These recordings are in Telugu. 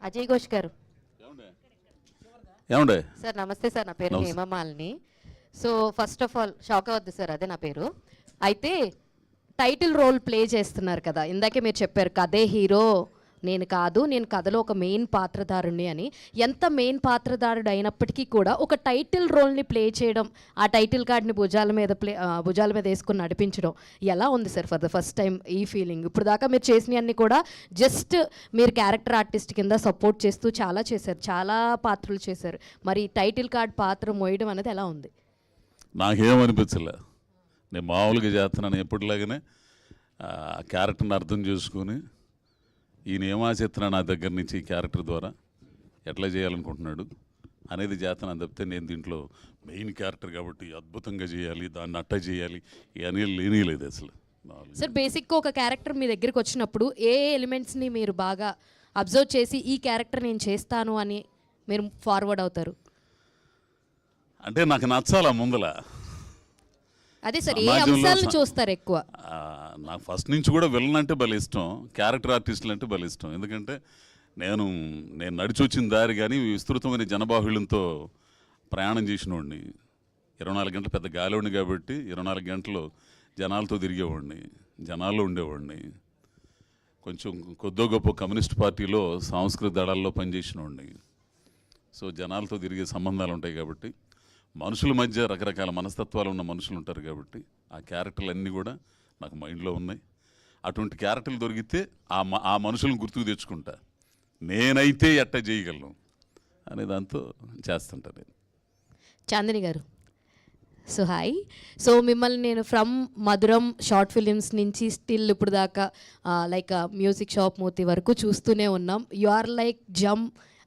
అజయ్ ఘోష్ గారు. ఏమండే సార్ నమస్తే సార్, నా పేరు Hemamalini. So first of all shock అవ్వద్దు సార్, అదే నా పేరు. అయితే టైటిల్ రోల్ ప్లే చేస్తున్నారు కదా, ఇందాకే మీరు చెప్పారు కథే హీరో నేను కాదు, నేను కథలో ఒక మెయిన్ పాత్రధారుణ్ణి అని. ఎంత మెయిన్ పాత్రధారుడు అయినప్పటికీ కూడా ఒక టైటిల్ రోల్ని ప్లే చేయడం, ఆ టైటిల్ కార్డ్ని భుజాల మీద వేసుకుని నడిపించడం ఎలా ఉంది sir for the first time ఈ ఫీలింగ్? ఇప్పుడు దాకా మీరు చేసినవన్నీ కూడా జస్ట్ మీరు క్యారెక్టర్ ఆర్టిస్ట్ కింద సపోర్ట్ చేస్తూ చాలా చేశారు, చాలా పాత్రలు చేశారు. మరి టైటిల్ కార్డ్ పాత్ర మోయడం అనేది ఎలా ఉంది? నాకేమనిపించలే, నేను మామూలుగా చేస్తున్నాను ఎప్పటిలాగానే. క్యారెక్టర్ని అర్థం చేసుకుని ఈయన ఏమాచేస్తున్నాడు నా దగ్గర నుంచి ఈ క్యారెక్టర్ ద్వారా, ఎట్లా చేయాలనుకుంటున్నాడు అనేది చేస్తున్నాను తప్పితే నేను దీంట్లో మెయిన్ క్యారెక్టర్ కాబట్టి అద్భుతంగా చేయాలి, దాన్ని అట్ట చేయాలి ఇవన్నీ లేనిలేదు అసలు. సార్ బేసిక్గా ఒక క్యారెక్టర్ మీ దగ్గరికి వచ్చినప్పుడు ఏ ఎలిమెంట్స్ని మీరు బాగా అబ్జర్వ్ చేసి ఈ క్యారెక్టర్ నేను చేస్తాను అని మీరు ఫార్వర్డ్ అవుతారు? అంటే నాకు నచ్చాలా ముందల, అదే సార్ ఏ అంశాలను చూస్తారు ఎక్కువ? నాకు ఫస్ట్ నుంచి కూడా విలన్ అంటే భలే ఇష్టం, క్యారెక్టర్ ఆర్టిస్టులు అంటే భలే ఇష్టం. ఎందుకంటే నేను నడిచి వచ్చిన దారి కానీ విస్తృతమైన జనబాహుళ్యంతో ప్రయాణం చేసినవాడిని. 24 గంటలు పెద్ద గాలివాడిని కాబట్టి 24 గంటలు జనాలతో తిరిగేవాడిని, జనాల్లో ఉండేవాడిని. కొంచెం కొద్దో గొప్ప కమ్యూనిస్ట్ పార్టీలో సాంస్కృతిక దళాల్లో పనిచేసినవాడిని. సో జనాలతో తిరిగే సంబంధాలు ఉంటాయి కాబట్టి, మనుషుల మధ్య రకరకాల మనస్తత్వాలు ఉన్న మనుషులు ఉంటారు కాబట్టి ఆ క్యారెక్టర్లు అన్నీ కూడా నాకు మైండ్లో ఉన్నాయి. అటువంటి క్యారెక్టర్లు దొరికితే ఆ మనుషులను గుర్తుకు తెచ్చుకుంటా, నేనైతే ఎట్ట చేయగలను అనే దాంతో చేస్తుంటా నేను. చాందిని గారు, సో హాయ్. సో మిమ్మల్ని నేను ఫ్రమ్ మధురం షార్ట్ ఫిలిమ్స్ నుంచి స్టిల్ ఇప్పుడు దాకా లైక్ మ్యూజిక్ షాప్ మూతి వరకు చూస్తూనే ఉన్నాం. You are like Jammu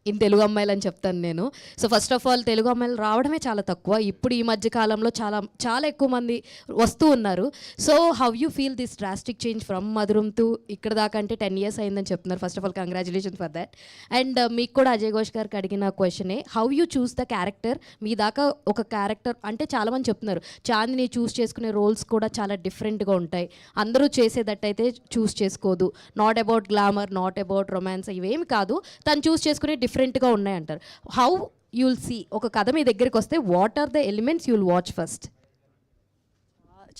in Telugu అమ్మాయిలు అని చెప్తాను నేను. So first of all Telugu అమ్మాయిలు రావడమే చాలా తక్కువ, ఇప్పుడు ఈ మధ్య కాలంలో చాలా చాలా ఎక్కువ మంది వస్తూ ఉన్నారు. So how you feel this drastic change from Madhuram to ఇక్కడ దాకా? అంటే 10 years అయిందని చెప్తున్నారు. First of all congratulations for that. And మీకు కూడా అజయ్ ఘోష్ గారికి అడిగిన క్వశ్చనే, how you choose the character? మీ దాకా ఒక క్యారెక్టర్ అంటే చాలామంది చెప్తున్నారు చాందిని చూస్ చేసుకునే రోల్స్ కూడా చాలా డిఫరెంట్గా ఉంటాయి, అందరూ చేసేదట్టయితే చూస్ చేసుకోదు, not about glamour, not about romance, ఇవేమి కాదు, తను చూస్ చేసుకునే డిఫరెంట్గా ఉన్నాయంటారు. హౌ యుల్ సీ ఒక కథ మీ దగ్గరికి వస్తే what are the elements you'll watch first?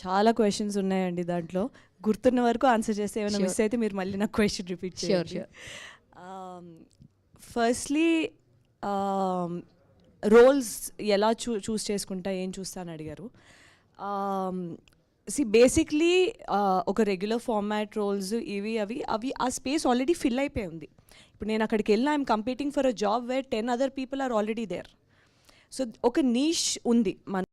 చాలా క్వశ్చన్స్ ఉన్నాయండి, దాంట్లో గుర్తున్న వరకు ఆన్సర్ చేస్తే ఏమైనా మిస్ అయితే మీరు మళ్ళీ నాకు క్వశ్చన్ రిపీట్ చేయండి. ఫస్ట్లీ రోల్స్ ఎలా చూస్ చేసుకుంటా, ఏం చూస్తాను అడిగారు. బేసిక్లీ ఒక రెగ్యులర్ ఫార్మాట్ రోల్స్ ఇవి అవి ఆ స్పేస్ ఆల్రెడీ ఫిల్ అయిపోయి ఉంది. ఇప్పుడు నేను అక్కడికి వెళ్ళిన I'm competing for a job where 10 other people are already there. So ఒక నీష్ ఉంది మన,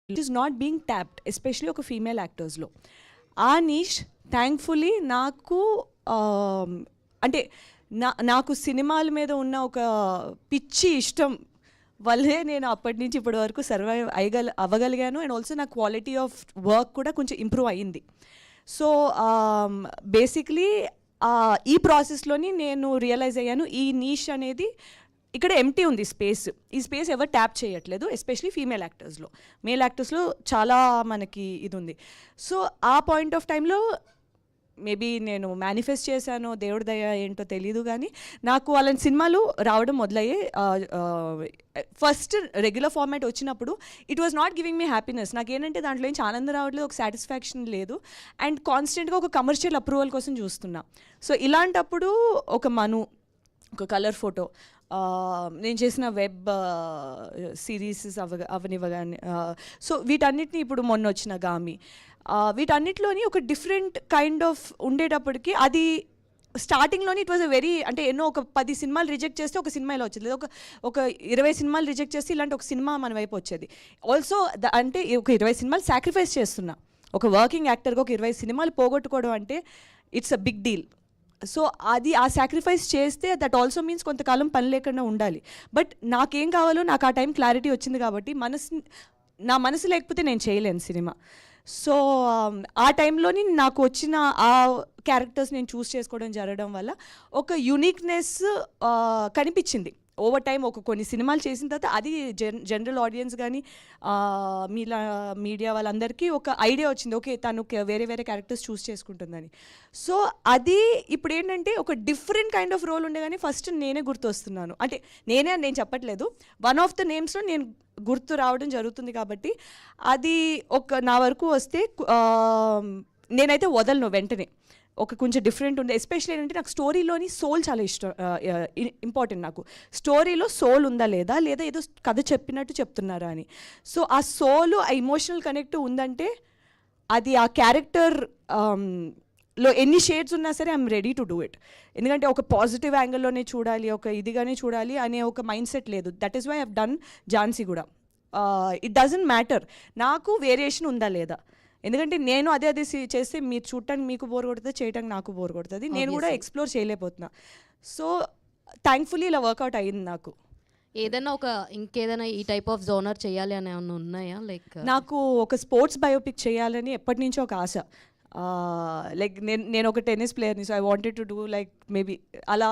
it is not being tapped, especially ఒక ఫీమేల్ యాక్టర్స్లో. ఆ నీష్ థ్యాంక్ఫుల్లీ నాకు అంటే నాకు సినిమాల మీద ఉన్న ఒక పిచ్చి ఇష్టం వల్లే నేను అప్పటి నుంచి ఇప్పటి వరకు సర్వైవ్ అవ్వగలిగాను. అండ్ ఆల్సో నా క్వాలిటీ ఆఫ్ వర్క్ కూడా కొంచెం ఇంప్రూవ్ అయ్యింది. సో బేసిక్లీ ఈ ప్రాసెస్లోని నేను రియలైజ్ అయ్యాను ఈ నీష్ అనేది ఇక్కడ ఎంటీ ఉంది స్పేస్, ఈ స్పేస్ ఎవరు ట్యాప్ చేయట్లేదు, ఎస్పెషలీ ఫీమేల్ యాక్టర్స్లో. మేల్ యాక్టర్స్లో చాలా మనకి ఇది ఉంది. సో ఆ పాయింట్ ఆఫ్ టైంలో మేబీ నేను మేనిఫెస్ట్ చేశాను, దేవుడి దయ ఏంటో తెలీదు, కానీ నాకు అలాంటి సినిమాలు రావడం మొదలయ్యే. ఫస్ట్ రెగ్యులర్ ఫార్మాట్ వచ్చినప్పుడు it was not giving me happiness. నాకేంటంటే దాంట్లో నుంచి ఆనందం రావట్లేదు, ఒక సాటిస్ఫాక్షన్ లేదు, అండ్ కాన్స్టెంట్గా ఒక కమర్షియల్ అప్రూవల్ కోసం చూస్తున్నా. సో ఇలాంటప్పుడు ఒక ఒక కలర్ ఫోటో, నేను చేసిన వెబ్ సిరీస్ అవనివ్వగానే, సో వీటన్నిటిని ఇప్పుడు మొన్న వచ్చిన గామి, వీటన్నిటిలోని ఒక డిఫరెంట్ కైండ్ ఆఫ్ ఉండేటప్పటికి అది స్టార్టింగ్లోని ఇట్ వాజ్ అ వెరీ, అంటే ఎన్నో ఒక 10 సినిమాలు రిజెక్ట్ చేస్తే ఒక సినిమా ఇలా వచ్చేది, ఒక 20 సినిమాలు రిజెక్ట్ చేస్తే ఇలాంటి ఒక సినిమా మన వైపు వచ్చేది. ఆల్సో అంటే ఒక 20 సినిమాలు సాక్రిఫైస్ చేస్తున్నా, ఒక వర్కింగ్ యాక్టర్గా ఒక 20 సినిమాలు పోగొట్టుకోవడం అంటే it's a big deal. So అది ఆ సాక్రిఫైస్ చేస్తే దట్ ఆల్సో మీన్స్ కొంతకాలం పని లేకుండా ఉండాలి. బట్ నాకేం కావాలో నాకు ఆ టైం క్లారిటీ వచ్చింది కాబట్టి నా మనసు లేకపోతే నేను చేయలేను సినిమా. సో ఆ టైంలోని నాకు వచ్చిన ఆ క్యారెక్టర్స్ నేను చూస్ చేసుకోవడం జరగడం వల్ల ఒక యూనిక్నెస్ కనిపించింది. ఓవర్ టైం కొన్ని సినిమాలు చేసిన తర్వాత అది జనరల్ ఆడియన్స్ కానీ మీలా మీడియా వాళ్ళందరికీ ఒక ఐడియా వచ్చింది, ఓకే తను వేరే వేరే క్యారెక్టర్స్ చూస్ చేసుకుంటుందని. సో అది ఇప్పుడు ఏంటంటే ఒక డిఫరెంట్ కైండ్ ఆఫ్ రోల్ ఉండే కానీ ఫస్ట్ నేనే గుర్తొస్తున్నాను, అంటే నేను చెప్పట్లేదు, వన్ ఆఫ్ ద నేమ్స్లో నేను గుర్తు రావడం జరుగుతుంది. కాబట్టి అది నా వరకు వస్తే నేనైతే వదలను వెంటనే. కొంచెం డిఫరెంట్ ఉంది, ఎస్పెషల్లీ ఏంటంటే నాకు స్టోరీలోని సోల్ చాలా ఇష్టం, ఇంపార్టెంట్ నాకు. స్టోరీలో సోల్ ఉందా లేదా ఏదో కథ చెప్పినట్టు చెప్తున్నారా అని. సో ఆ సోల్, ఆ ఇమోషనల్ కనెక్ట్ ఉందంటే అది ఆ క్యారెక్టర్ లో ఎన్ని షేడ్స్ ఉన్నా సరే I'm ready to do it. ఎందుకంటే ఒక పాజిటివ్ యాంగిల్లోనే చూడాలి, ఒక ఇదిగానే చూడాలి అనే ఒక మైండ్ సెట్ లేదు. That is why I have done Jhansi కూడా. ఇట్ డజంట్ మ్యాటర్ నాకు వేరియేషన్ ఉందా లేదా, ఎందుకంటే నేను అదే చేస్తే మీరు చూడటానికి మీకు బోర్ కొడుతుంది, చేయడానికి నాకు బోర్ కొడుతుంది, నేను కూడా ఎక్స్ప్లోర్ చేయలేకపోతున్నా. సో థ్యాంక్ఫుల్లీ ఇలా వర్కౌట్ అయ్యింది నాకు. ఏదైనా ఇంకేదైనా ఈ టైప్ ఆఫ్ జోనర్ చేయాలి అని ఏమన్నా ఉన్నాయా? లైక్ నాకు ఒక స్పోర్ట్స్ బయోపిక్ చేయాలని ఎప్పటి నుంచో ఒక ఆశ. లైక్ నేను ఒక టెన్నిస్ ప్లేయర్ని, so I wanted to do like maybe అలా.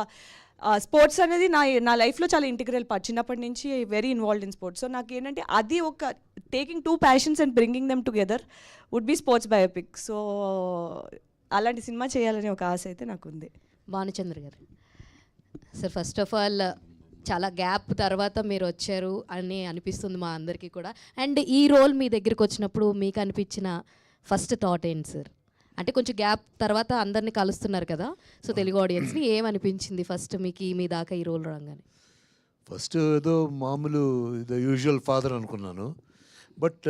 స్పోర్ట్స్ అనేది నా లైఫ్లో చాలా ఇంటిగ్రల్ పార్ట్, చిన్నప్పటి నుంచి very involved in sports. So నాకు ఏంటంటే అది ఒక taking 2 passions and bringing them together would be sports biopic. So అలాంటి సినిమా చేయాలని ఒక ఆశ అయితే నాకు ఉంది. భానుచంద్ర గారు సార్, ఫస్ట్ ఆఫ్ ఆల్ చాలా గ్యాప్ తర్వాత మీరు వచ్చారు అని అనిపిస్తుంది మా అందరికీ కూడా. అండ్ ఈ రోల్ మీ దగ్గరికి వచ్చినప్పుడు మీకు అనిపించిన ఫస్ట్ థాట్ ఏంటి సార్? అంటే కొంచెం గ్యాప్ తర్వాత అందరినీ కలుస్తున్నారు కదా, సో తెలుగు ఆడియన్స్ని ఏమనిపించింది ఫస్ట్ మీకు మీ దాకా ఈ రోల్ రాగానే? ఫస్ట్ ఏదో మామూలు ద యూజువల్ ఫాదర్ అనుకున్నాను. బట్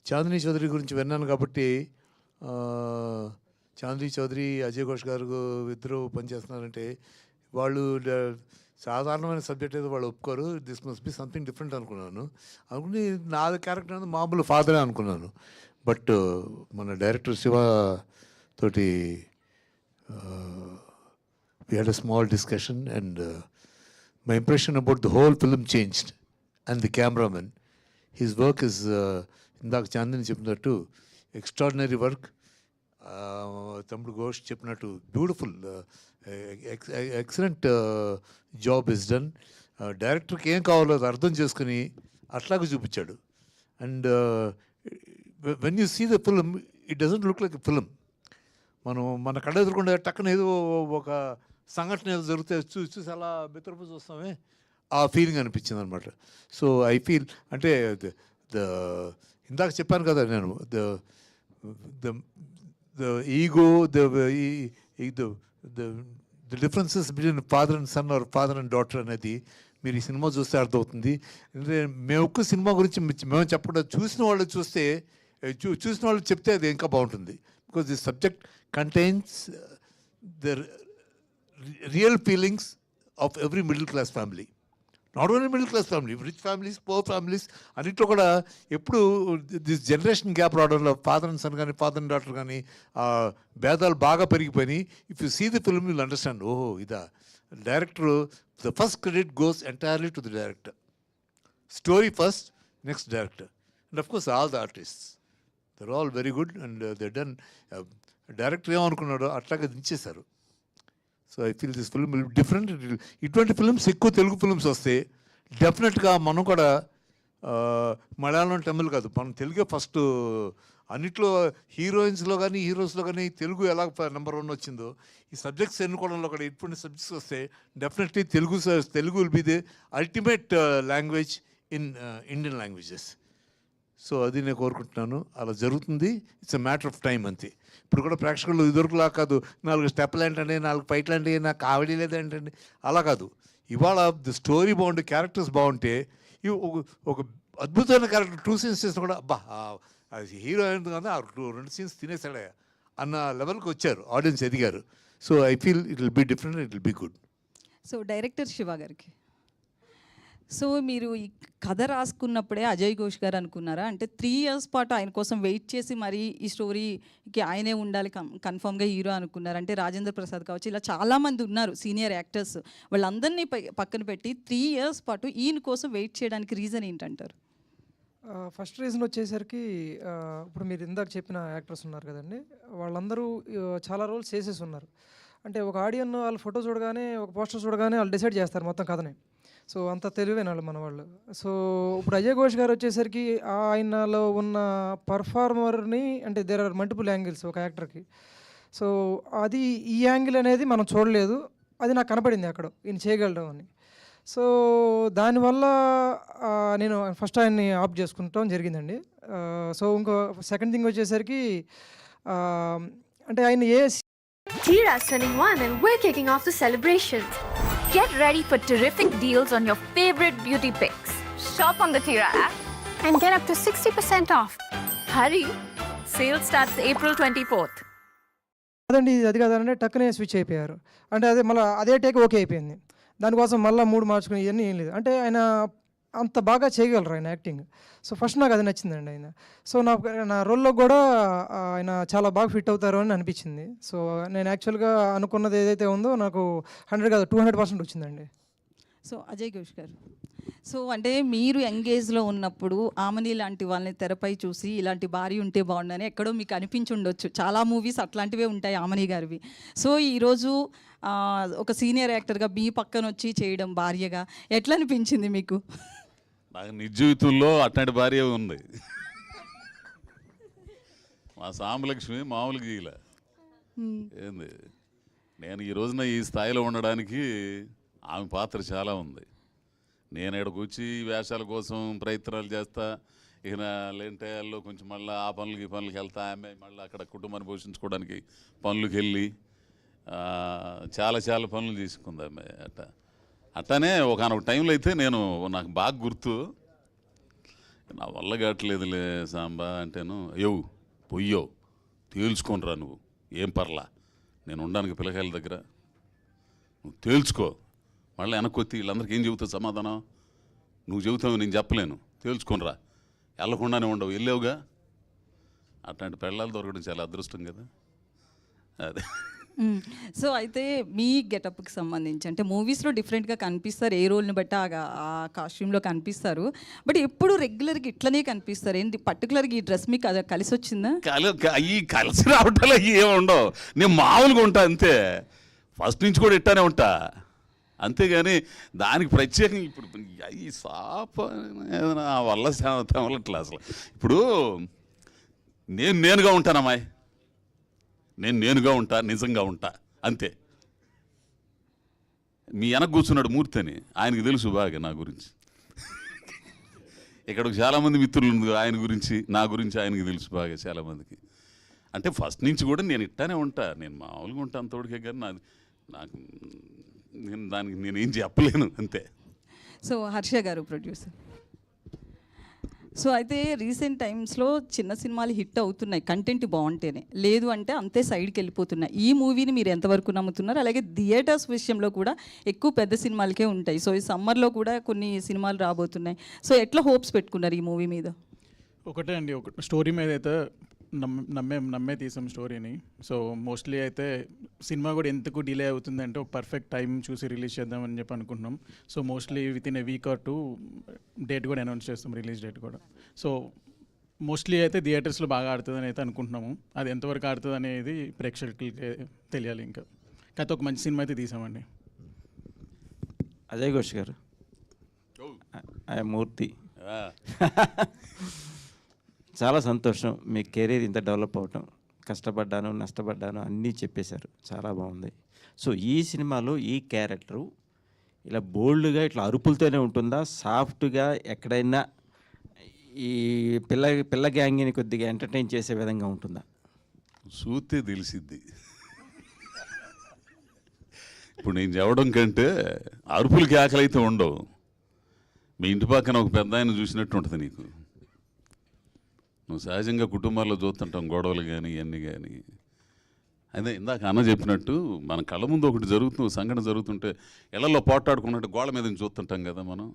చాందినీ చౌదరి గురించి విన్నాను కాబట్టి, చాందినీ చౌదరి అజయ్ ఘోష్ గారు ఇద్దరు పనిచేస్తున్నారంటే వాళ్ళు సాధారణమైన సబ్జెక్ట్ ఏదో వాళ్ళు ఒప్పుకోరు, this must be something different అనుకున్నాను. అనుకుని నా క్యారెక్టర్ అనేది మామూలు ఫాదరే అనుకున్నాను. బట్ మన డైరెక్టర్ శివ తోటి we had a small discussion and my impression about the whole film changed. And the cameraman, his work is ఇందాక చాందిని చెప్పినట్టు ఎక్స్ట్రాడినరీ వర్క్, తమ్ముడు ఘోష్ చెప్పినట్టు beautiful excellent job is done. డైరెక్టర్కి ఏం కావాలో అది అర్థం చేసుకుని అట్లాగే చూపించాడు. And when you see the film, it doesn't look like a film. మన కళ్ళ ఎదురుకుండా టక్కన ఏదో ఒక సంఘటన ఏదో జరిగితే చూసి అలా బెత్తరపు చూస్తామే, ఆ ఫీలింగ్ అనిపించింది అనమాట. సో ఐ ఫీల్ అంటే ఇందాక చెప్పాను కదా నేను, the ego, the differences between father and son or father and daughter అనేది మీరు ఈ సినిమా చూస్తే అర్థమవుతుంది. అంటే మేము ఒక్క సినిమా గురించి మేము చెప్పకుండా చూసిన వాళ్ళు చూసిన వాళ్ళు చెప్తే అది ఇంకా బాగుంటుంది. Because the subject contains the real feelings of every middle class family. Not only middle class family, rich families, poor families, అన్నింటిలో కూడా ఎప్పుడు దిస్ జనరేషన్ గ్యాప్ రావడంలో ఫాదర్ అండ్ సన్ కానీ ఫాదర్ అండ్ డాటర్ కానీ భేదాలు బాగా పెరిగిపోయినాయి. If you see the film you'll understand, ఓహో ఇదా. Director, the first credit goes entirely to the director. Story first, next director, and of course all the artists. They're all very good and they done. Director ఏమనుకున్నాడో అట్లాగే దించేశారు. So I feel this film will be different. ఇటువంటి ఫిల్మ్స్ ఎక్కువ తెలుగు ఫిల్మ్స్ వస్తే డెఫినెట్గా మనం కూడా మలయాళం, తమిళ్ కాదు, మనం తెలుగే ఫస్ట్. అన్నిట్లో హీరోయిన్స్లో కానీ హీరోస్లో కానీ తెలుగు ఎలా నెంబర్ 1 వచ్చిందో, ఈ సబ్జెక్ట్స్ ఎన్నుకోవడంలో కూడా ఇటువంటి సబ్జెక్ట్స్ వస్తే definitely Telugu will be the ultimate language in Indian languages. So అది నేను కోరుకుంటున్నాను, అలా జరుగుతుంది. It's a matter of time అంతే. ఇప్పుడు కూడా ప్రేక్షకులు ఇదివరకులా కాదు, 4 స్టెప్లు ఏంటండి, 4 ఫైట్లు అండి, నాకు కామెడీ లేదంటండి, అలా కాదు. ఇవాళ ది స్టోరీ బాగుంటే, క్యారెక్టర్స్ బాగుంటే, ఒక అద్భుతమైన క్యారెక్టర్ 2 scenes చేసినా కూడా అబ్బా అది హీరో అయింది కదా, 2 scenes తినేసాడే అన్న లెవెల్కి వచ్చారు, ఆడియన్స్ ఎదిగారు. So I feel it will be different, it will be good. So director Shiva గారికి, సో మీరు ఈ కథ రాసుకున్నప్పుడే అజయ్ ఘోష్ గారు అనుకున్నారా? అంటే 3 years పాటు ఆయన కోసం వెయిట్ చేసి మరి ఈ స్టోరీకి ఆయనే ఉండాలి కన్ఫామ్గా హీరో అనుకున్నారు? అంటే రాజేంద్ర ప్రసాద్ కావచ్చు, ఇలా చాలామంది ఉన్నారు సీనియర్ యాక్టర్స్, వాళ్ళందరినీ పక్కన పెట్టి 3 years పాటు ఈయన కోసం వెయిట్ చేయడానికి రీజన్ ఏంటంటారు? ఫస్ట్ రీజన్ వచ్చేసరికి ఇప్పుడు మీరు ఇందాక చెప్పిన యాక్టర్స్ ఉన్నారు కదండి, వాళ్ళందరూ చాలా రోల్స్ చేసేసి ఉన్నారు. అంటే ఒక ఆడియన్ వాళ్ళ ఫోటో చూడగానే ఒక పోస్టర్ చూడగానే వాళ్ళు డిసైడ్ చేస్తారు మొత్తం కథని. సో అంత తెలివైన వాళ్ళు మన వాళ్ళు. సో ఇప్పుడు అజయ్ ఘోష్ గారు వచ్చేసరికి ఆయనలో ఉన్న పర్ఫార్మర్ని అంటే దేర్ ఆర్ మల్టిపుల్ యాంగిల్స్ ఒక యాక్టర్కి. సో అది ఈ యాంగిల్ అనేది మనం చూడలేదు, అది నాకు కనపడింది అక్కడ ఈయన చేయగలడం అని. సో దానివల్ల నేను ఫస్ట్ ఆయన్ని ఆప్ చేసుకుంటాం జరిగిందండి. సో ఇంకో సెకండ్ థింగ్ వచ్చేసరికి అంటే ఆయన ఏ Tira's turning 1 and we're kicking off the celebrations. Get ready for terrific deals on your favorite beauty picks. Shop on the Tira app and get up to 60% off. Hurry! Sale starts April 24th. కాదండి అది కాదంటే టక్కునే స్విచ్ అయిపోయారు. అంటే అదే మళ్ళీ అదే టేక్ ఓకే అయిపోయింది. దానికోసం మళ్ళీ మూడు మార్చుకుని ఇవన్నీ ఏం లేదు. అంటే ఆయన అంత బాగా చేయగలరు ఆయన యాక్టింగ్. సో ఫస్ట్ నాకు అది నచ్చిందండి ఆయన. సో నా రోల్లో కూడా ఆయన చాలా బాగా ఫిట్ అవుతారు అని అనిపించింది. సో నేను యాక్చువల్గా అనుకున్నది ఏదైతే ఉందో నాకు 100 కాదు 200% వచ్చిందండి. సో అజయ్ ఘోష్ గారు, సో అంటే మీరు యంగేజ్లో ఉన్నప్పుడు ఆమని లాంటి వాళ్ళని తెరపై చూసి ఇలాంటి భార్య ఉంటే బాగుండని ఎక్కడో మీకు అనిపించి ఉండొచ్చు. చాలా మూవీస్ అట్లాంటివే ఉంటాయి ఆమని గారివి. సో ఈరోజు ఒక సీనియర్ యాక్టర్గా మీ పక్కన వచ్చి చేయడం భార్యగా ఎట్లా అనిపించింది మీకు? నాకు నిజ జీవితంలో అట్లాంటి భార్య ఉంది. మా సాంబలక్ష్మి మామూలుగా గీల ఏంది. నేను ఈ రోజున ఈ స్థాయిలో ఉండడానికి ఆమె పాత్ర చాలా ఉంది. నేను ఇక్కడికి వచ్చి వేషాల కోసం ప్రయత్నాలు చేస్తా, ఇక లేంటే వాళ్ళు కొంచెం మళ్ళీ ఆ పనులకి ఈ పనులకి వెళ్తా, ఆమె మళ్ళీ అక్కడ కుటుంబాన్ని పోషించుకోవడానికి పనులకి వెళ్ళి చాలా చాలా పనులు తీసుకుంది ఆమె. అట్లానే ఒకనొక టైంలో అయితే నేను నాకు బాగా గుర్తు, నా వల్ల కావట్లేదులే సాంబా అంటేను, అయ్యో పొయ్యో తేల్చుకోనరా నువ్వు, ఏం పర్లా నేను ఉండడానికి పిల్లకాయల దగ్గర, నువ్వు తేల్చుకో. మళ్ళీ వెనక్కి వచ్చి వీళ్ళందరికీ ఏం చెబుతావు సమాధానం, నువ్వు చెబుతావు నేను చెప్పలేను, తేల్చుకోనరా, వెళ్ళకుండానే ఉండవు, వెళ్ళావుగా. అట్లాంటి పెళ్ళాలు దొరకడం చాలా అదృష్టం కదా. అదే. సో అయితే మీ గెటప్కి సంబంధించి అంటే మూవీస్లో డిఫరెంట్గా కనిపిస్తారు, ఏ రోల్ని బట్టి ఆ కాస్ట్యూమ్లో కనిపిస్తారు, బట్ ఎప్పుడు రెగ్యులర్గా ఇట్లనే కనిపిస్తారు. ఏంటి పర్టికులర్గా ఈ డ్రెస్ మీకు కలిసి వచ్చిందా? ఈ కలిసి రావటాలు అవి ఏమి ఉండవు, నేను మామూలుగా ఉంటా అంతే, ఫస్ట్ నుంచి కూడా ఇట్టానే ఉంటా అంతేగాని దానికి ప్రత్యేకంగా ఇప్పుడు ఈ సాప ఏదైనా వల్ల తమలట్లా. అసలు ఇప్పుడు నేనుగా ఉంటాను అమ్మాయి, నేనుగా ఉంటా, నిజంగా ఉంటా అంతే. మీ వెనక కూర్చున్నాడు మూర్తి అని, ఆయనకు తెలుసు బాగా నా గురించి. ఇక్కడ చాలామంది మిత్రులు ఉంది ఆయన గురించి, నా గురించి ఆయనకి తెలుసు బాగా చాలామందికి. అంటే ఫస్ట్ నుంచి కూడా నేను ఇట్టానే ఉంటా, నేను మామూలుగా ఉంటా అంతోడికే, కానీ నాకు నేను దానికి నేనేం చెప్పలేను అంతే. సో హర్ష గారు ప్రొడ్యూసర్, సో అయితే రీసెంట్ టైమ్స్లో చిన్న సినిమాలు హిట్ అవుతున్నాయి కంటెంట్ బాగుంటేనే, లేదు అంటే అంతే సైడ్కి వెళ్ళిపోతున్నాయి. ఈ మూవీని మీరు ఎంతవరకు నమ్ముతున్నారు? అలాగే థియేటర్స్ విషయంలో కూడా ఎక్కువ పెద్ద సినిమాలకే ఉంటాయి. సో ఈ సమ్మర్లో కూడా కొన్ని సినిమాలు రాబోతున్నాయి. సో ఎట్లా హోప్స్ పెట్టుకున్నారు ఈ మూవీ మీద? ఒకటే అండి, ఒక స్టోరీ మీద అయితే నమ్మే తీసాం స్టోరీని. సో మోస్ట్లీ అయితే సినిమా కూడా ఎందుకు డిలే అవుతుందంటే ఒక పర్ఫెక్ట్ టైం చూసి రిలీజ్ చేద్దామని చెప్పి అనుకుంటున్నాం. So mostly with in a week or 2 date కూడా అనౌన్స్ చేస్తాం, రిలీజ్ డేట్ కూడా. సో మోస్ట్లీ అయితే థియేటర్స్లో బాగా ఆడుతుందని అయితే అనుకుంటున్నాము. అది ఎంతవరకు ఆడుతుంది అనేది ప్రేక్షకులకి తెలియాలి. ఇంకా కాకపోతే ఒక మంచి సినిమా అయితే తీసామండి. అజయ్ ఘోష్ గారు, మూర్తి, చాలా సంతోషం మీ కెరీర్ ఇంత డెవలప్ అవటం. కష్టపడ్డాను, నష్టపడ్డాను అన్నీ చెప్పేశారు, చాలా బాగుంది. సో ఈ సినిమాలో ఈ క్యారెక్టరు ఇలా బోల్డ్గా ఇట్లా అరుపులతోనే ఉంటుందా, సాఫ్ట్గా ఎక్కడైనా ఈ పిల్ల గ్యాంగ్ని కొద్దిగా ఎంటర్టైన్ చేసే విధంగా ఉంటుందా? చూస్తే తెలిసిద్ది. ఇప్పుడు నేను చెప్పడం కంటే అరుపులకి ఆకలి అయితే ఉండవు. మీ ఇంటి పక్కన ఒక పెద్ద ఆయన చూసినట్టు ఉంటుంది నీకు. నువ్వు సహజంగా కుటుంబాల్లో చూస్తుంటాం గొడవలు కానీ ఇవన్నీ కానీ. అదే ఇందాక అన్న చెప్పినట్టు మన కళ్ళ ముందు ఒకటి సంఘటన జరుగుతుంటే ఇళ్లలో పోటాడుకున్నట్టు గోళ్ళ మీద చూస్తుంటాం కదా మనం.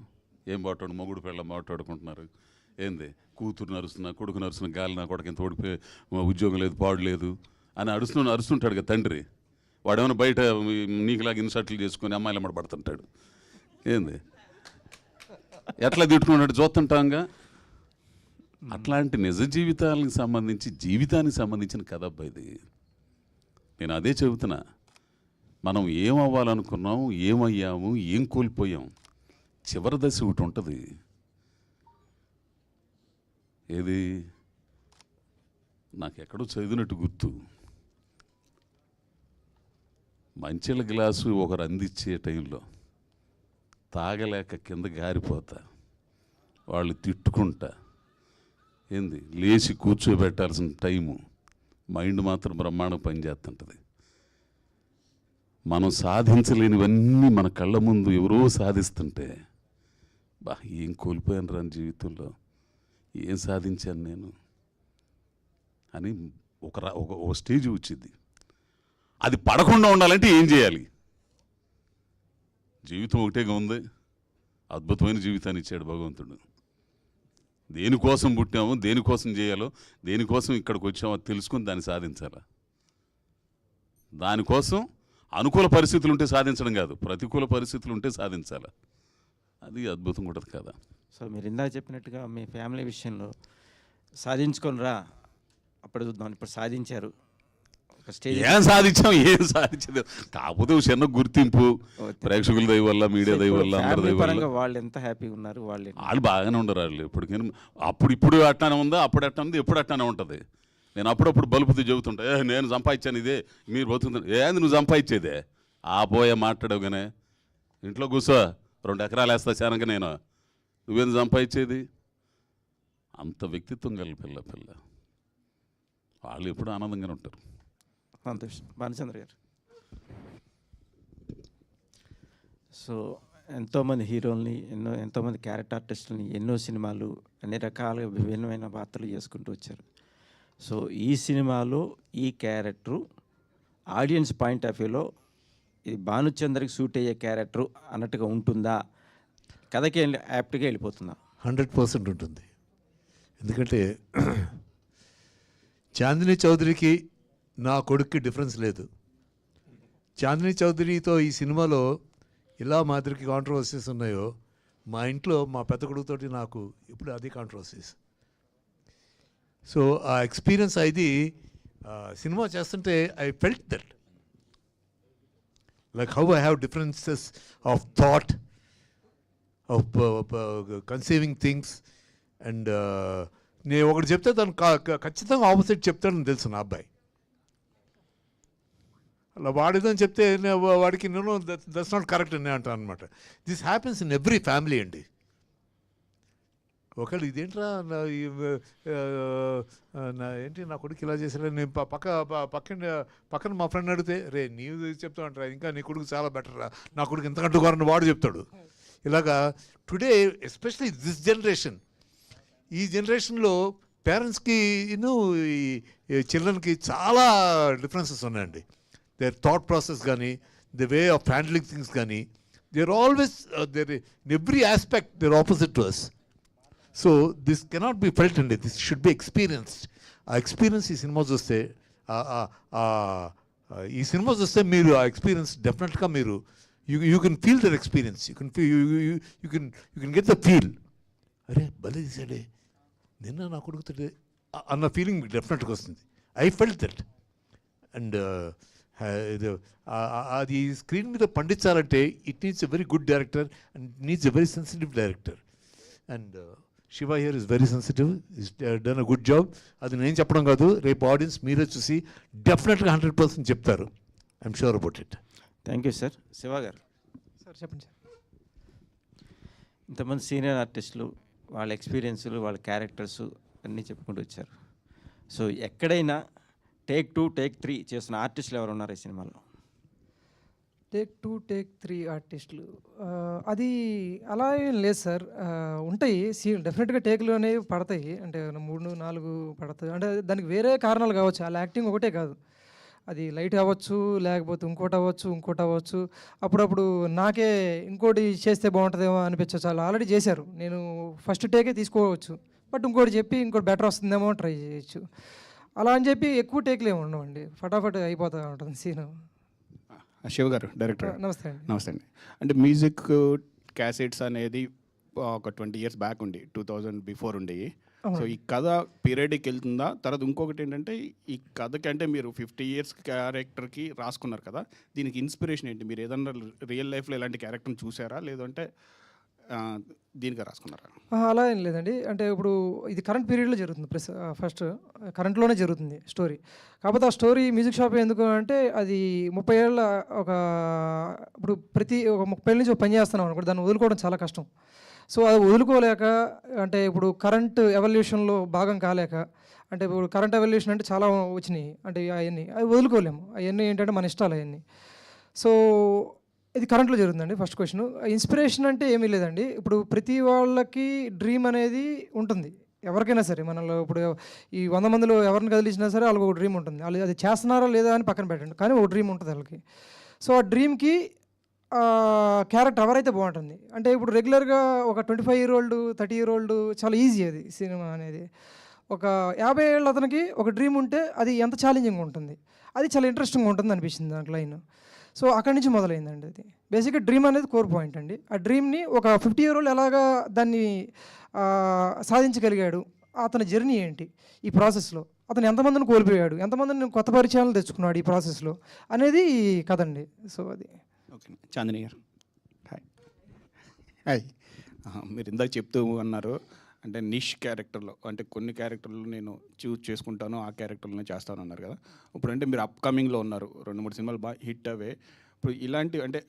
ఏం పోటాడు, మొగుడు పిల్ల పోటాడుకుంటున్నారు, ఏంది కూతురు నరుస్తున్నా, కొడుకు నరుస్తున్నా, గాలి నా కొడుకు ఇంత ఓడిపోయి ఉద్యోగం లేదు, పాడు లేదు అని అరుస్తుంటాడు కదా తండ్రి. వాడేమైనా బయట నీకులాగా ఇన్సర్ట్లు చేసుకొని అమ్మాయిలు అమ్మడి పడుతుంటాడు. ఏంది ఎట్లా తిట్టుకున్నట్టు చూస్తుంటాంగా. అట్లాంటి నిజ జీవితాలకు సంబంధించి జీవితానికి సంబంధించిన కథ అబ్బా ఇది. నేను అదే చెబుతున్నా. మనం ఏం అవ్వాలనుకున్నాం, ఏమయ్యాము, ఏం కోల్పోయాం. చివరి దశ ఒకటి ఉంటుంది. ఏది నాకు ఎక్కడో చదివినట్టు గుర్తు. మంచిల గ్లాసు ఒకరు అందించే టైంలో తాగలేక కింద గారిపోతా, వాళ్ళు తిట్టుకుంటా, ఏంది లేచి కూర్చోబెట్టాల్సిన టైము, మైండ్ మాత్రం బ్రహ్మాండం పనిచేస్తుంటుంది. మనం సాధించలేనివన్నీ మన కళ్ళ ముందు ఎవరో సాధిస్తుంటే, బా ఏం కోల్పోయాను రా జీవితంలో, ఏం సాధించాను నేను అని ఒక స్టేజ్ వచ్చింది. అది పడకుండా ఉండాలంటే ఏం చేయాలి? జీవితం ఒకటేగా ఉంది. అద్భుతమైన జీవితాన్ని ఇచ్చాడు భగవంతుడు. దేనికోసం పుట్టామో, దేనికోసం చేయాలో, దేనికోసం ఇక్కడికి వచ్చామో తెలుసుకుని దాన్ని సాధించాలా. దానికోసం అనుకూల పరిస్థితులు ఉంటే సాధించడం కాదు, ప్రతికూల పరిస్థితులు ఉంటే సాధించాలి. అది అద్భుతంగా ఉంటుంది కదా. సో మీరు ఇందాక చెప్పినట్టుగా మీ ఫ్యామిలీ విషయంలో సాధించుకొని రా, అప్పుడు చూద్దాం, ఇప్పుడు సాధించారు. ఒక స్టేజ్ ఏం సాధించదు, కాకపోతే ఒక చిన్న గుర్తింపు ప్రేక్షకుల దయ వల్ల, మీడియా దయ వల్ల, అందరి దయ వల్ల. వాళ్ళు ఎంత హ్యాపీగా ఉన్నారు, వాళ్ళు బాగానే ఉండరు. వాళ్ళు ఎప్పటికైనా ఇప్పుడు అట్టానే ఉందా, అప్పుడు అట్టా ఉంది, ఎప్పుడు అట్టానే ఉంటుంది. నేను అప్పుడప్పుడు బలుపుతూ చెబుతుంటా, నేను సంపాదించాను ఇదే, మీరు బతుకుతుంది. ఏంది నువ్వు సంపాదించేదే? ఆ పోయే మాట్లాడవుగానే, ఇంట్లో కూర్చో, 2 ఎకరాలు వేస్తా చానక నేను, నువ్వేంది సంపాదించేది? అంత వ్యక్తిత్వం గల పిల్ల వాళ్ళు ఎప్పుడు ఆనందంగానే ఉంటారు. సంతోషం. భానుచంద్ర గారు, సో ఎంతోమంది హీరోల్ని, ఎంతోమంది క్యారెక్టర్ ఆర్టిస్టులని, ఎన్నో సినిమాలు, అన్ని రకాలుగా విభిన్నమైన పాత్రలు చేసుకుంటూ వచ్చారు. సో ఈ సినిమాలో ఈ క్యారెక్టరు ఆడియన్స్ పాయింట్ ఆఫ్ వ్యూలో ఇది భానుచంద్రకి సూట్ అయ్యే క్యారెక్టరు అన్నట్టుగా ఉంటుందా, కథకి యాప్ట్గా వెళ్ళిపోతుందా? 100% ఉంటుంది. ఎందుకంటే చాందిని చౌదరికి నా కొడుక్కి డిఫరెన్స్ లేదు. చాందిని చౌదరితో ఈ సినిమాలో ఇలా మాదిరికి కాంట్రవర్సీస్ ఉన్నాయో, మా ఇంట్లో మా పెద్ద కొడుకుతోటి నాకు ఇప్పుడు అదే కాంట్రవర్సీస్. సో ఆ ఎక్స్పీరియన్స్ ఇది సినిమా చేస్తుంటే I felt that, like how I have differences of thought, of conceiving things. And నేను ఒకటి చెప్తే దాన్ని ఖచ్చితంగా ఆపోజిట్ చెప్తాడని తెలుసు నా అబ్బాయి. అలా వాడిదని చెప్తే వాడికి నేను దట్స్ నాట్ కరెక్ట్ అని అంటాను అనమాట. This happens in every family అండి. ఒకళ్ళు ఇదేంట్రా ఏంటి నా కొడుకు ఇలా చేశాడు, నేను పక్కన మా ఫ్రెండ్ అడిగితే, రే నీవు చెప్తా అంటారా, ఇంకా నీ కొడుకు చాలా బెటర్ రా, నా కొడుకు ఎంతకంటూ కారని వాడు చెప్తాడు. ఇలాగా టుడే ఎస్పెషలీ దిస్ జనరేషన్, ఈ జనరేషన్లో పేరెంట్స్కి ఈ చిల్డ్రన్కి చాలా డిఫరెన్సెస్ ఉన్నాయండి. దేర్ థాట్ ప్రాసెస్ కానీ, the way of handling things కానీ, they're always there in every aspect they're opposite to us. So this cannot be felt అండి, దిస్ షుడ్ బి ఎక్స్పీరియన్స్డ్. ఆ ఎక్స్పీరియన్స్ ఈ సినిమా చూస్తే మీరు ఆ ఎక్స్పీరియన్స్ డెఫినెట్గా మీరు you can feel their experience, you can get the feel. అరే భలే తీసాడే, నిన్న నా కొడుకుతుండే అన్న ఫీలింగ్ డెఫినెట్గా వస్తుంది. I felt that. అండ్ అది స్క్రీన్ మీద పండించాలంటే it needs a very good director and needs a very sensitive director. And Shiva here is very sensitive, is done a good job. అది నేను చెప్పడం కాదు, రేపు ఆడియన్స్ మీరే చూసి డెఫినెట్గా 100% చెప్తారు. I'm sure about it. Thank you sir. Shiva గారు సార్ చెప్పండి సార్. ఇంతమంది సీనియర్ ఆర్టిస్టులు వాళ్ళ ఎక్స్పీరియన్స్లు, వాళ్ళ క్యారెక్టర్స్ అన్నీ చెప్పుకుంటూ వచ్చారు. సో ఎక్కడైనా టేక్ 2, టేక్ 3 చేసిన ఆర్టిస్టులు ఎవరు ఉన్నారు ఈ సినిమాలో? టేక్ 2, టేక్ 3 ఆర్టిస్టులు అది అలా ఏం లేదు సార్. ఉంటాయి డెఫినెట్గా టేక్లు అనేవి పడతాయి, అంటే 3, 4 పడతాయి. అంటే దానికి వేరే కారణాలు కావచ్చు, అలా యాక్టింగ్ ఒకటే కాదు, అది లైట్ అవ్వచ్చు, లేకపోతే ఇంకోటి అవ్వచ్చు. అప్పుడప్పుడు నాకే ఇంకోటి చేస్తే బాగుంటుందేమో అనిపించవచ్చు. అలా ఆల్రెడీ చేశారు, నేను ఫస్ట్ టేకే తీసుకోవచ్చు, బట్ ఇంకోటి చెప్పి ఇంకోటి బెటర్ వస్తుందేమో ట్రై చేయొచ్చు. అలా అని చెప్పి ఎక్కువ టేక్లు ఏమి ఉండవండి, ఫటాఫట్ అయిపోతూ ఉంటుంది సీన్. శివ గారు డైరెక్టర్, నమస్తే అండి. నమస్తే అండి. అంటే మ్యూజిక్ క్యాసెట్స్ అనేది ఒక 20 years బ్యాక్ ఉండి 2000 బిఫోర్ ఉండేవి. సో ఈ కథ పీరియడ్కి వెళ్తుందా? తర్వాత ఇంకొకటి ఏంటంటే ఈ కథకి అంటే మీరు 50 years క్యారెక్టర్కి రాసుకున్నారు కదా, దీనికి ఇన్స్పిరేషన్ ఏంటి? మీరు ఏదన్నా రియల్ లైఫ్లో ఇలాంటి క్యారెక్టర్ని చూసారా, లేదంటే దీనిగా రాసుకున్నారా? అలా ఏం లేదండి. అంటే ఇప్పుడు ఇది కరెంట్ పీరియడ్లో జరుగుతుంది. ఫస్ట్ కరెంట్లోనే జరుగుతుంది స్టోరీ. కాకపోతే ఆ స్టోరీ మ్యూజిక్ షాప్ ఎందుకు అంటే అది 30 ఏళ్ళ ఒక ఇప్పుడు ఒక 30 ఏళ్ళ నుంచి ఒక పని చేస్తున్నాం అనుకోండి, దాన్ని వదులుకోవడం చాలా కష్టం. సో అది వదులుకోలేక అంటే ఇప్పుడు కరెంట్ ఎవల్యూషన్లో భాగం కాలేక, అంటే ఇప్పుడు కరెంట్ ఎవల్యూషన్ అంటే చాలా వచ్చినాయి, అంటే అవన్నీ అవి వదులుకోలేము. అవన్నీ ఏంటంటే మన ఇష్టాలు అవన్నీ. సో ఇది కరెంట్లో జరుగుతుందండి. First question. ఇన్స్పిరేషన్ అంటే ఏమీ లేదండి. ఇప్పుడు ప్రతి వాళ్ళకి డ్రీమ్ అనేది ఉంటుంది, ఎవరికైనా సరే. మనలో ఇప్పుడు ఈ 100 మందిలో ఎవరిని కదిలించినా సరే వాళ్ళకి ఒక డ్రీమ్ ఉంటుంది. వాళ్ళు అది చేస్తున్నారా లేదా అని పక్కన పెట్టండి, కానీ ఒక డ్రీమ్ ఉంటుంది వాళ్ళకి. సో ఆ డ్రీమ్కి క్యారెక్టర్ ఎవరైతే బాగుంటుంది. అంటే ఇప్పుడు రెగ్యులర్గా ఒక 25-year-old 30-year-old చాలా ఈజీ అది సినిమా అనేది. ఒక 50 ఏళ్ళ అతనికి ఒక డ్రీమ్ ఉంటే అది ఎంత ఛాలెంజింగ్ ఉంటుంది, అది చాలా ఇంట్రెస్టింగ్ ఉంటుంది అనిపించింది దాంట్లో లైన్. సో అక్కడి నుంచి మొదలైందండి అది. బేసిక్గా డ్రీమ్ అనేది కోర్ పాయింట్ అండి. ఆ డ్రీమ్ని ఒక 50-year-old ఎలాగా దాన్ని సాధించగలిగాడు, అతని జర్నీ ఏంటి ఈ ప్రాసెస్లో, అతను ఎంతమందిని కోల్పోయాడు, ఎంతమందిని కొత్త పరిచయాలను తెచ్చుకున్నాడు ఈ ప్రాసెస్లో అనేది కథ అండి. సో అది. ఓకే, చాందిని గారు హాయ్. హాయ్. మీరు ఇందాక చెప్తూ అన్నారు అంటే నిష్ క్యారెక్టర్లో, అంటే కొన్ని క్యారెక్టర్లు నేను చూస్ చేసుకుంటాను, ఆ క్యారెక్టర్లోనే చేస్తాను అన్నారు కదా. ఇప్పుడు అంటే మీరు అప్కమింగ్లో ఉన్నారు, 2-3 సినిమాలు బాగా హిట్ అవే. ఇప్పుడు ఇలాంటి అంటే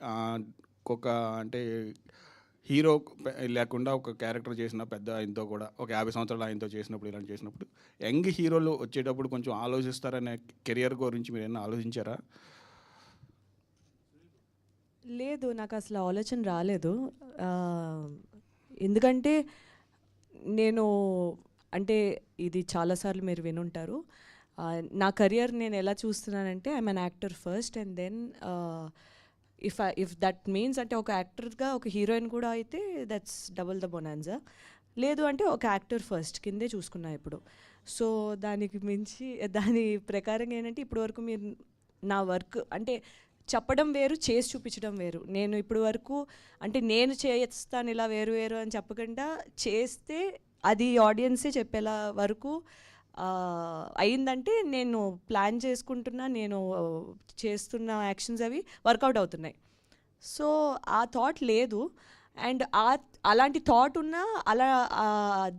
ఒక అంటే హీరో లేకుండా ఒక క్యారెక్టర్ చేసిన పెద్ద ఆయనతో కూడా ఒక 50 సంవత్సరాలు ఆయనతో చేసినప్పుడు, ఇలాంటి చేసినప్పుడు యంగ్ హీరోలు వచ్చేటప్పుడు కొంచెం ఆలోచిస్తారనే కెరియర్ గురించి మీరు ఏమైనా ఆలోచించారా? లేదు, నాకు అసలు ఆలోచన రాలేదు. ఎందుకంటే నేను అంటే ఇది చాలాసార్లు మీరు వినుంటారు. నా కెరియర్ నేను ఎలా చూస్తున్నానంటే I'm an actor first, and then if that means అంటే ఒక యాక్టర్గా ఒక హీరోయిన్ కూడా అయితే దట్స్ డబుల్ ద బొనాన్జా. లేదు అంటే ఒక యాక్టర్ ఫస్ట్ కిందే చూసుకున్నా ఇప్పుడు. సో దానికి మించి దాని ప్రకారంగా ఏంటంటే ఇప్పటి వరకు మీరు నా వర్క్ అంటే చెప్పడం వేరు, చేసి చూపించడం వేరు. నేను ఇప్పుడు వరకు అంటే నేను చేస్తాను ఇలా వేరు వేరు అని చెప్పకుండా చేస్తే అది ఆడియన్సే చెప్పేలా వరకు అయిందంటే నేను ప్లాన్ చేసుకుంటున్నా, నేను చేస్తున్న యాక్షన్స్ అవి వర్కౌట్ అవుతున్నాయి. సో ఆ థాట్ లేదు. అండ్ అలాంటి థాట్ ఉన్నా అలా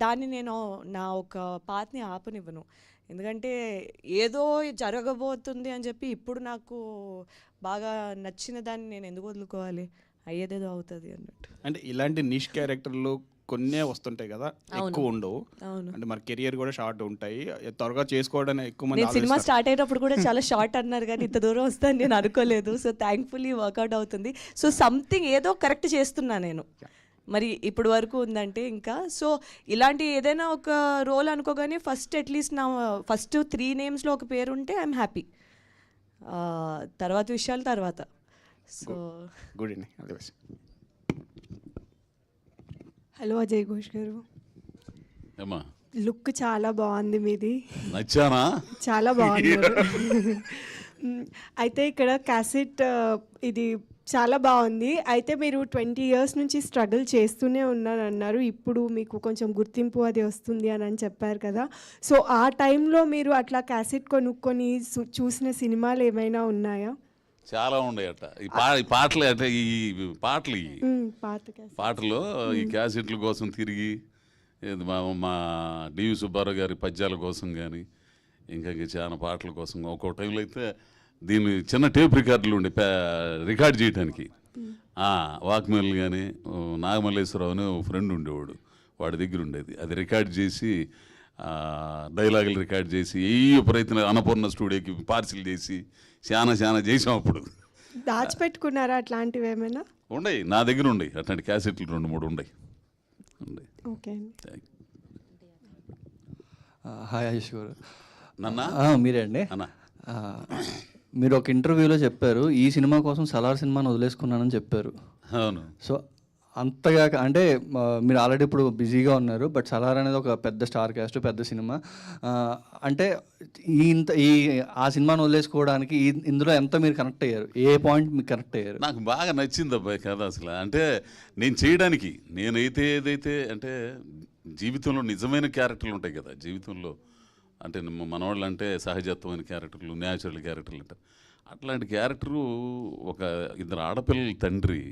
దాన్ని నేను నా ఒక పాత్ని ఆపనివ్వను. ఎందుకంటే ఏదో జరగబోతుంది అని చెప్పి ఇప్పుడు నాకు బాగా నచ్చిన దాన్ని నేను ఎందుకు వదులుకోవాలి, అయ్యేదేదో అవుతుంది అన్నట్టు. అంటే ఇలాంటి నిష్ క్యారెక్టర్లు కొన్నే వస్తుంటాయి కదా, ఎక్కువ ఉండవు. అంటే మన కెరియర్ కూడా షార్ట్ ఉంటాయి, త్వరగా చేసుకోవడానికి ఎక్కువ మంది. నేను సినిమా స్టార్ట్ అయినప్పుడు కూడా చాలా షార్ట్ అన్నారు, కానీ ఇంత దూరం వస్తాను నేను అనుకోలేదు. సో థ్యాంక్ఫుల్లీ వర్కౌట్ అవుతుంది. సో సంథింగ్ ఏదో కరెక్ట్ చేస్తున్నా నేను, మరి ఇప్పుడు వరకు ఉందంటే ఇంకా. సో ఇలాంటి ఏదైనా ఒక రోల్ అనుకోగానే ఫస్ట్ అట్లీస్ట్ నా ఫస్ట్ 3 నేమ్స్లో ఒక పేరు ఉంటే ఐఎమ్ హ్యాపీ. తర్వాత విషయాలు తర్వాత. So good evening, all the best. Hello Ajay Ghosh గారు, ఏమా లుక్ చాలా బాగుంది మీది, నచ్చానా? చాలా బాగున్నారు. అయితే ఇక్కడ క్యాసెట్ ఇది చాలా బాగుంది. అయితే మీరు 20 years నుంచి స్ట్రగుల్ చేస్తూనే ఉన్నారన్నారు, ఇప్పుడు మీకు కొంచెం గుర్తింపు అది వస్తుంది అని చెప్పారు కదా. సో ఆ టైంలో మీరు అట్లా క్యాసెట్ కొనుక్కొని చూసిన సినిమాలు ఏమైనా ఉన్నాయా? చాలా ఉండేయట ఈ పాటలు. అంటే ఈ పాటలు పాటలో ఈ క్యాసెట్ల కోసం తిరిగి మా డివి సుబ్బారావు గారి పద్యాల కోసం కానీ ఇంకా చాలా పాటల కోసం ఒక్కో టైంలో అయితే దీన్ని చిన్న టేప్ రికార్డులు ఉండే రికార్డ్ చేయడానికి వాక్మెన్లు కానీ నాగమల్లేశ్వరరావు అని ఫ్రెండ్ ఉండేవాడు, వాడి దగ్గర ఉండేది. అది రికార్డ్ చేసి డైలాగులు రికార్డ్ చేసి ప్రయత్నం అన్నపూర్ణ స్టూడియోకి పార్సిల్ చేసి చాలా చేసాం. అప్పుడు దాచిపెట్టుకున్నారా అట్లాంటివి ఏమైనా? ఉండయి నా దగ్గర, ఉండయి అట్లాంటి క్యాసెట్లు 2-3 ఉండయి. ఓకే. హాయ్ ఆయుష్ గారు. నన్నా మీరే అండి అన్న. మీరు ఒక ఇంటర్వ్యూలో చెప్పారు ఈ సినిమా కోసం సలార్ సినిమాని వదిలేసుకున్నానని చెప్పారు. అవును. సో అంతగా అంటే మీరు ఆల్రెడీ ఇప్పుడు బిజీగా ఉన్నారు, బట్ సలార్ అనేది ఒక పెద్ద స్టార్ క్యాస్ట్, పెద్ద సినిమా. అంటే ఆ సినిమాని వదిలేసుకోవడానికి ఇందులో ఎంత మీరు కనెక్ట్ అయ్యారు, ఏ పాయింట్ మీకు కనెక్ట్ అయ్యారు? నాకు బాగా నచ్చింది అబ్బాయి కథ అసలు. అంటే నేను చేయడానికి నేనైతే ఏదైతే అంటే జీవితంలో నిజమైన క్యారెక్టర్లు ఉంటాయి కదా జీవితంలో, అంటే మనవాళ్ళు అంటే సహజత్వమైన క్యారెక్టర్లు, న్యాచురల్ క్యారెక్టర్లు అంటారు. అట్లాంటి క్యారెక్టరు ఒక ఇద్దరు ఆడపిల్లల తండ్రి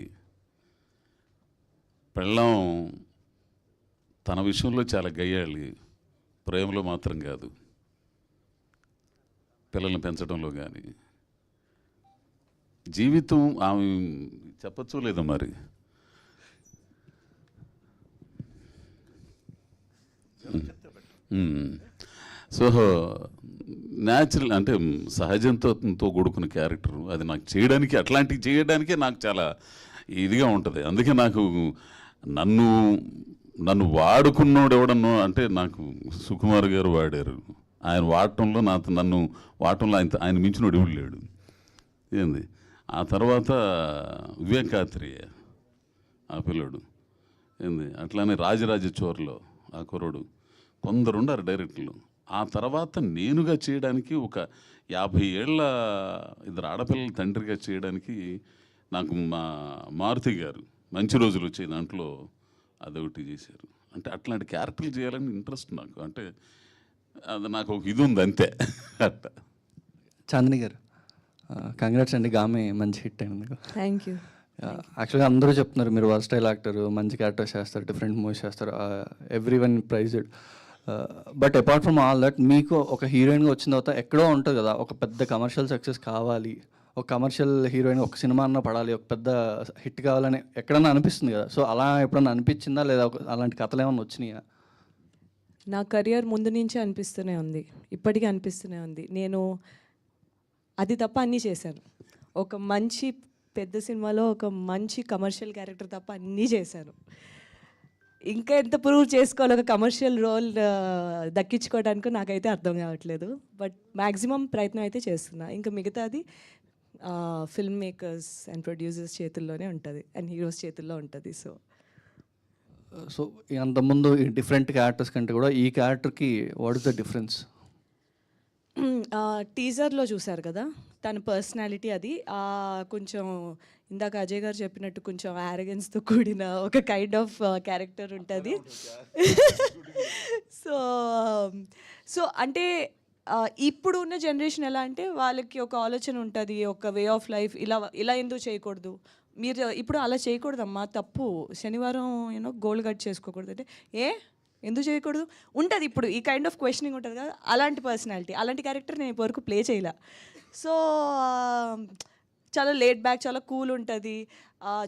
పెళ్ళాం తన విషయంలో చాలా గయ్యాళి, ప్రేమలో మాత్రం కాదు, పిల్లల్ని పెంచడంలో కానీ. జీవితం ఆమె చెప్పచ్చో లేదో మరి. సో న్యాచురల్ అంటే సహజంతో కూడుకున్న క్యారెక్టరు అది నాకు చేయడానికి, అట్లాంటివి చేయడానికే నాకు చాలా ఇదిగా ఉంటుంది. అందుకే నాకు నన్ను వాడుకున్నోడు ఎవడన్నో అంటే నాకు సుకుమార్ గారు వాడారు. ఆయన వాడటంలో నన్ను వాడటంలో ఆయన మించినోడు ఎవడు లేడు. ఏంది ఆ తర్వాత వివేకాత్రేయ ఆ పిల్లడు, ఏంది అట్లానే రాజరాజ చోర్లో ఆ కుర్రోడు, కొందరుండారు డైరెక్టర్లు. ఆ తర్వాత నేనుగా చేయడానికి ఒక 50 ఏళ్ళ ఇద్దరు ఆడపిల్లల తండ్రిగా చేయడానికి నాకు మా మారుతి గారు మంచి రోజులు వచ్చాయి దాంట్లో అదొకటి చేశారు. అంటే అట్లాంటి క్యారెక్టర్లు చేయాలని ఇంట్రెస్ట్ నాకు. అంటే అది నాకు ఒక ఇది ఉంది అంతే. అట్ట చాందిని గారు కంగ్రాట్స్ అండి, గామే మంచి హిట్ అయింది. Thank you. యాక్చువల్గా అందరూ చెప్తున్నారు మీరు వర్స్టైల్ యాక్టర్, మంచి క్యారెక్టర్స్ చేస్తారు, డిఫరెంట్ మూవీస్ చేస్తారు, every one praised. But apart from all that మీకు ఒక హీరోయిన్గా వచ్చిన తర్వాత ఎక్కడో ఉంటుంది కదా ఒక పెద్ద కమర్షియల్ సక్సెస్ కావాలి, ఒక కమర్షియల్ హీరోయిన్ ఒక సినిమా అన్న పడాలి, ఒక పెద్ద హిట్ కావాలని ఎక్కడన్నా అనిపిస్తుంది కదా. సో అలా ఎప్పుడన్నా అనిపించిందా, లేదా అలాంటి కథలు ఏమన్నా వచ్చినాయా? నా కెరియర్ ముందు నుంచే అనిపిస్తూనే ఉంది, ఇప్పటికీ అనిపిస్తూనే ఉంది. నేను అది తప్ప అన్నీ చేశాను. ఒక మంచి పెద్ద సినిమాలో ఒక మంచి కమర్షియల్ క్యారెక్టర్ తప్ప అన్నీ చేశాను. ఇంకా ఎంత ప్రూవ్ చేసుకోవాలి ఒక కమర్షియల్ రోల్ దక్కించుకోవడానికి నాకైతే అర్థం కావట్లేదు. బట్ మ్యాక్సిమం ప్రయత్నం అయితే చేస్తున్నా. ఇంకా మిగతాది ఫిల్మ్ మేకర్స్ అండ్ ప్రొడ్యూసర్స్ చేతుల్లోనే ఉంటుంది అండ్ హీరోస్ చేతుల్లో ఉంటుంది. సో అంతకుముందు ఈ డిఫరెంట్ క్యారెక్టర్స్ కంటే కూడా ఈ క్యారెక్టర్కి వాట్ ఇస్ ద డిఫరెన్స్? టీజర్లో చూసారు కదా తన పర్సనాలిటీ, అది కొంచెం ఇందాక అజయ్ గారు చెప్పినట్టు కొంచెం యారగెన్స్తో కూడిన ఒక కైండ్ ఆఫ్ క్యారెక్టర్ ఉంటుంది. సో అంటే ఇప్పుడు ఉన్న జనరేషన్ ఎలా అంటే వాళ్ళకి ఒక ఆలోచన ఉంటుంది, ఒక వే ఆఫ్ లైఫ్, ఇలా ఎందుకు చేయకూడదు, మీరు ఇప్పుడు అలా చేయకూడదమ్మా, తప్పు, శనివారం గోల్డ్ కట్ చేసుకోకూడదు అంటే ఎందుకు చేయకూడదు ఉంటుంది. ఇప్పుడు ఈ కైండ్ ఆఫ్ క్వశ్చనింగ్ ఉంటుంది కదా, అలాంటి పర్సనాలిటీ, అలాంటి క్యారెక్టర్ నేను ఇప్పటివరకు ప్లే చేయలే. సో చాలా లేట్ బ్యాక్, చాలా కూల్ ఉంటుంది,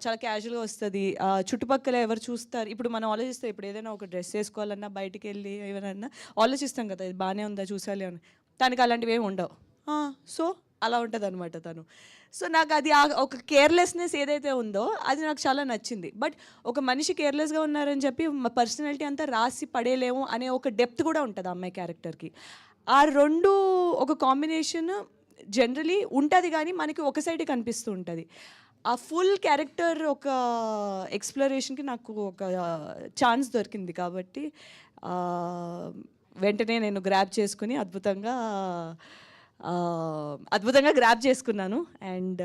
చాలా క్యాజువల్గా వస్తుంది. చుట్టుపక్కల ఎవరు చూస్తారు, ఇప్పుడు మనం ఆలోచిస్తాం, ఇప్పుడు ఏదైనా ఒక డ్రెస్ వేసుకోవాలన్నా బయటికి వెళ్ళి ఏమైనా ఆలోచిస్తాం కదా, ఇది బాగానే ఉందా చూసాలి అని. తనకి అలాంటివి ఏమి ఉండవు. సో అలా ఉంటుంది అనమాట తను. సో నాకు అది ఒక కేర్లెస్నెస్ ఏదైతే ఉందో అది నాకు చాలా నచ్చింది. బట్ ఒక మనిషి కేర్లెస్గా ఉన్నారని చెప్పి పర్సనాలిటీ అంతా రాసి పడేయలేము అనే ఒక డెప్త్ కూడా ఉంటుంది ఆ అమ్మాయి క్యారెక్టర్కి. ఆ రెండు ఒక కాంబినేషన్ జనరలీ ఉంటుంది కానీ మనకి ఒక సైడే కనిపిస్తూ ఉంటుంది. ఆ ఫుల్ క్యారెక్టర్ ఒక ఎక్స్ప్లోరేషన్కి నాకు ఒక ఛాన్స్ దొరికింది కాబట్టి వెంటనే నేను గ్రాబ్ చేసుకుని అద్భుతంగా గ్రాబ్ చేసుకున్నాను. అండ్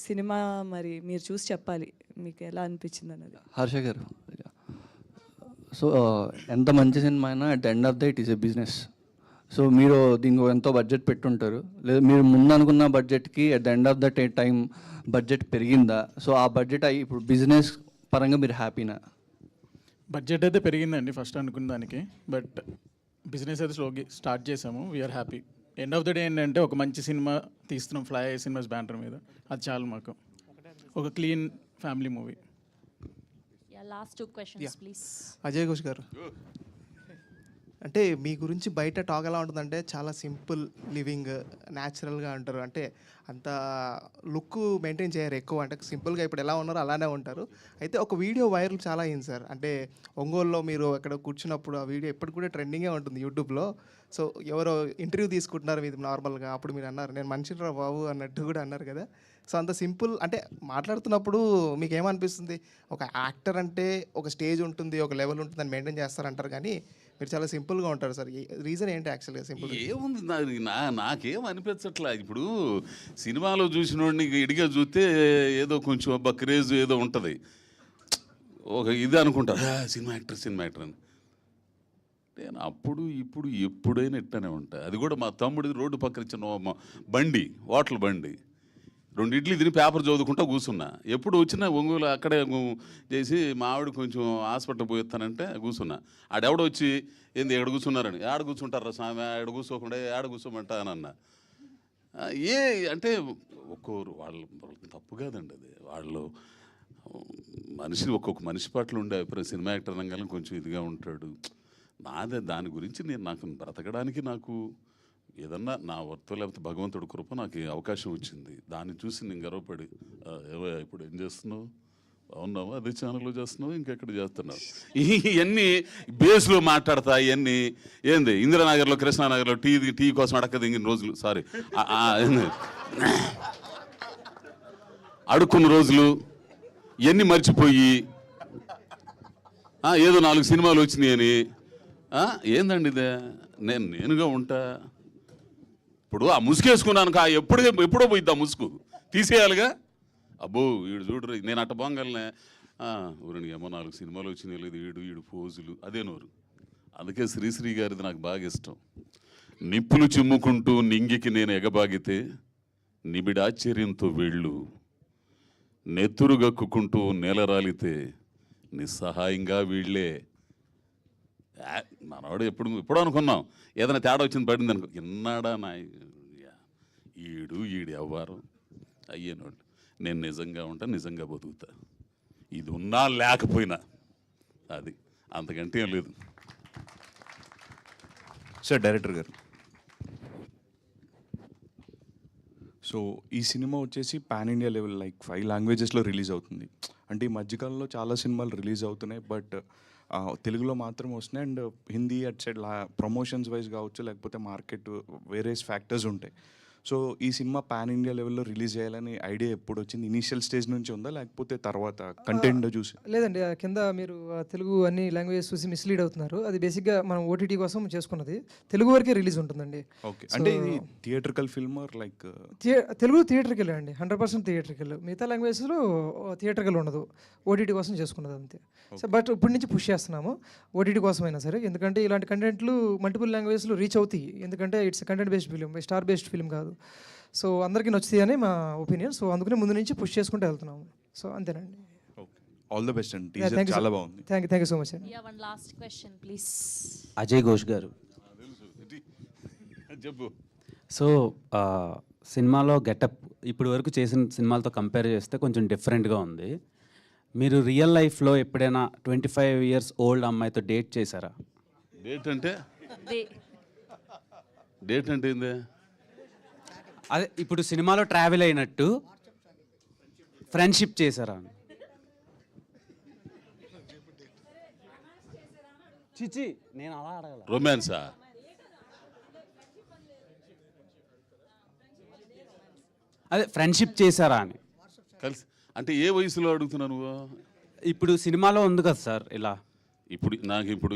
సినిమా మరి మీరు చూసి చెప్పాలి మీకు ఎలా అనిపించింది అన్నది. హర్ష గారు, సో ఎంత మంచి సినిమా అయినా at the end of the it is a business. So మీరు దీనికి ఎంతో బడ్జెట్ పెట్టుంటారు, లేదా మీరు ముందు అనుకున్న బడ్జెట్కి at the end of the time budget పెరిగిందా? సో ఆ బడ్జెట్ అయ్యి ఇప్పుడు బిజినెస్ పరంగా మీరు హ్యాపీనా? బడ్జెట్ అయితే పెరిగిందండి ఫస్ట్ అనుకున్న దానికి, బట్ బిజినెస్ అయితే స్లోగా స్టార్ట్ చేసాము. We're happy. End of the day ఏంటంటే ఒక మంచి సినిమా తీస్తున్నాం ఫ్లై సినిమాస్ బ్యానర్ మీద, అది చాలు మాకు. ఒక clean family movie. Last 2 questions please. Ajay Ghosh గారు, అంటే మీ గురించి బయట టాక్ ఎలా ఉంటుందంటే చాలా సింపుల్ లివింగ్, న్యాచురల్గా ఉంటారు, అంటే అంత లుక్ మెయింటైన్ చేయరు ఎక్కువ, అంటే సింపుల్గా ఇప్పుడు ఎలా ఉన్నారో అలానే ఉంటారు. అయితే ఒక వీడియో వైరల్ చాలా అయింది సార్, అంటే ఒంగోలులో మీరు అక్కడ కూర్చున్నప్పుడు ఆ వీడియో ఎప్పటికి కూడా ట్రెండింగే ఉంటుంది యూట్యూబ్లో. సో ఎవరో ఇంటర్వ్యూ తీసుకుంటున్నారు మీది నార్మల్గా, అప్పుడు మీరు అన్నారు నేను మనిషిరా బాబు అన్నట్టు కూడా అన్నారు కదా. సో అంత సింపుల్, అంటే మాట్లాడుతున్నప్పుడు మీకు ఏమనిపిస్తుంది, ఒక యాక్టర్ అంటే ఒక స్టేజ్ ఉంటుంది, ఒక లెవెల్ ఉంటుంది, దాన్ని మెయింటైన్ చేస్తారంటారు, కానీ మీరు చాలా సింపుల్గా ఉంటారు సార్. రీజన్ ఏంటి యాక్చువల్గా? సింపుల్ ఏముంది, నాకేం అనిపించట్లా. ఇప్పుడు సినిమాలో చూసినోడిని ఇడిగా చూస్తే ఏదో కొంచెం క్రేజ్ ఏదో ఉంటుంది, ఒక ఇది అనుకుంటారు సినిమా యాక్టర్ అని. నేను అప్పుడు ఇప్పుడు ఎప్పుడైనా ఇట్టనే ఉంటా. అది కూడా మా తమ్ముడిది రోడ్డు పక్కన ఇచ్చిన బండి, హోటల్ బండి. 2 ఇడ్లీ తిని పేపర్ చదువుకుంటా కూర్చున్నా. ఎప్పుడు వచ్చినా ఒంగోలు అక్కడే చేసి మా ఆవిడ కొంచెం హాస్పిటల్ పోయిస్తానంటే కూర్చున్నా. ఆడెవడో వచ్చి ఏంది ఎక్కడ కూర్చున్నారని, ఆడ కూర్చుంటారా స్వామి, ఆడ కూర్చోకుండా ఆడ కూర్చోమంటా అని అన్న. ఏ అంటే ఒక్కొరు వాళ్ళు తప్పు కాదండి, అది వాళ్ళు ఒక్కొక్క మనిషి పట్ల ఉండే అభిప్రాయం. సినిమా యాక్టర్ రంగాలను కొంచెం ఇదిగా ఉంటాడు. నాదే దాని గురించి నాకు బ్రతకడానికి నాకు ఏదన్నా నా వర్తో లేకపోతే భగవంతుడి కృప నాకు ఈ అవకాశం వచ్చింది. దాన్ని చూసి నేను గర్వపడి ఇప్పుడు ఏం చేస్తున్నావు, బాగున్నావు, అదే ఛానల్లో చేస్తున్నావు, ఇంకెక్కడ చేస్తున్నావు, ఇవన్నీ బేస్లో మాట్లాడతా. ఇవన్నీ ఏంది ఇందిరానగర్లో కృష్ణానగర్లో టీ కోసం అడక్క దిగిన రోజులు, సారీ అడుక్కున్న రోజులు ఇవన్నీ మర్చిపోయి ఏదో 4 సినిమాలు వచ్చినాయని ఏందండి ఇదే. నేనుగా ఉంటా. ఇప్పుడు ఆ ముసుగేసుకున్నాను ఎప్పుడో పోయిద్ది ఆ ముసుగు, తీసేయాలిగా. అబ్బో వీడు చూడరు, నేను అట్ట బాగలనే ఊరిని ఏమో 4 సినిమాలు వచ్చినాయి లేదు, ఈడు పోజులు అదే నోరు. అందుకే శ్రీశ్రీ గారిది నాకు బాగా ఇష్టం. నిప్పులు చిమ్ముకుంటూ నింగికి నేను ఎగబాగితే నిబిడాశ్చర్యంతో వేళ్ళు, నెత్తురు గక్కుకుంటూ నేలరాలితే నిస్సహాయంగా వీళ్ళే. మనవాడు ఎప్పుడో అనుకున్నాం ఏదైనా తేడా వచ్చింది పడింది అనుకో, ఇన్నాడా నా ఈడు ఎవ్వరు అయ్యేనోళ్ళు. నేను నిజంగా ఉంటా, నిజంగా బతుకుతా. ఇది ఉన్నా లేకపోయినా అది అంతకంటే ఏం లేదు. సార్ డైరెక్టర్ గారు, సో ఈ సినిమా వచ్చేసి పాన్ ఇండియా లెవెల్ లైక్ 5 లాంగ్వేజెస్లో రిలీజ్ అవుతుంది. అంటే ఈ మధ్యకాలంలో చాలా సినిమాలు రిలీజ్ అవుతున్నాయి, బట్ తెలుగులో మాత్రం వస్తున్నాయి. And Hindi at side promotions wise కావచ్చు, లేకపోతే మార్కెట్ వేరియస్ ఫ్యాక్టర్స్ ఉంటాయి. సో ఈ సినిమా పాన్ ఇండియా లెవెల్లో రిలీజ్ చేయాలని ఐడియా ఎప్పుడు వచ్చింది? ఇనీషియల్ స్టేజ్ నుంచి ఉందా, లేకపోతే తర్వాత కంటెంట్ చూసి? లేదండి, కింద మీరు తెలుగు అన్ని లాంగ్వేజెస్ చూసి మిస్లీడ్ అవుతున్నారు. అది బేసిక్గా మనం ఓటీటీ కోసం చేసుకున్నది, తెలుగు వరకే రిలీజ్ ఉంటుందండి. ఓకే, అంటే ఇది థియేట్రికల్ ఫిల్మ్ లైక్? తెలుగు థియేటర్కెళ్ళే అండి, 100% థియేటర్కెల్. మిగతా లాంగ్వేజెస్లో థియేటర్కెల్ ఉండదు, ఓటీటీ కోసం చేసుకున్నది అంతే. సో బట్ ఇప్పటి నుంచి పుష్ చేస్తున్నాము ఓటీటీ కోసమైనా సరే, ఎందుకంటే ఇలాంటి కంటెంట్లు మల్టిపుల్ లాంగ్వేజ్లో రీచ్ అవుతాయి. ఎందుకంటే it's content based film, star based film కాదు. సో అందరికీ నచ్చుతాయి అని మా ఒపీనియన్. సో అందుకనే ముందు నుంచి పుష్ చేసుకుంటూ వెళ్తున్నాము. సో అంతేనండి. ఆల్ ద బెస్ట్ అండి, టీజర్ చాలా బాగుంది. థ్యాంక్ యూ సో మచ్ అండి. One last question please. Ajay Ghosh గారు, చెప్పు. సో సినిమాలో గెటప్ ఇప్పటి వరకు చేసిన సినిమాలతో కంపేర్ చేస్తే కొంచెం డిఫరెంట్గా ఉంది. మీరు రియల్ లైఫ్లో ఎప్పుడైనా 25 years ఓల్డ్ అమ్మాయితో డేట్ చేశారా? డేట్ అంటే ఏంది? అదే ఇప్పుడు సినిమాలో ట్రావెల్ అయినట్టు ఫ్రెండ్షిప్ చేశారా? చిచి నేను అలా అడగల. రొమాన్సా? అదే ఫ్రెండ్షిప్ చేశారా అని. కలిసి అంటే ఏ వయసులో అడుగుతున్నావు నువ్వు? ఇప్పుడు సినిమాలో ఉంది కదా సార్ ఇలా. ఇప్పుడు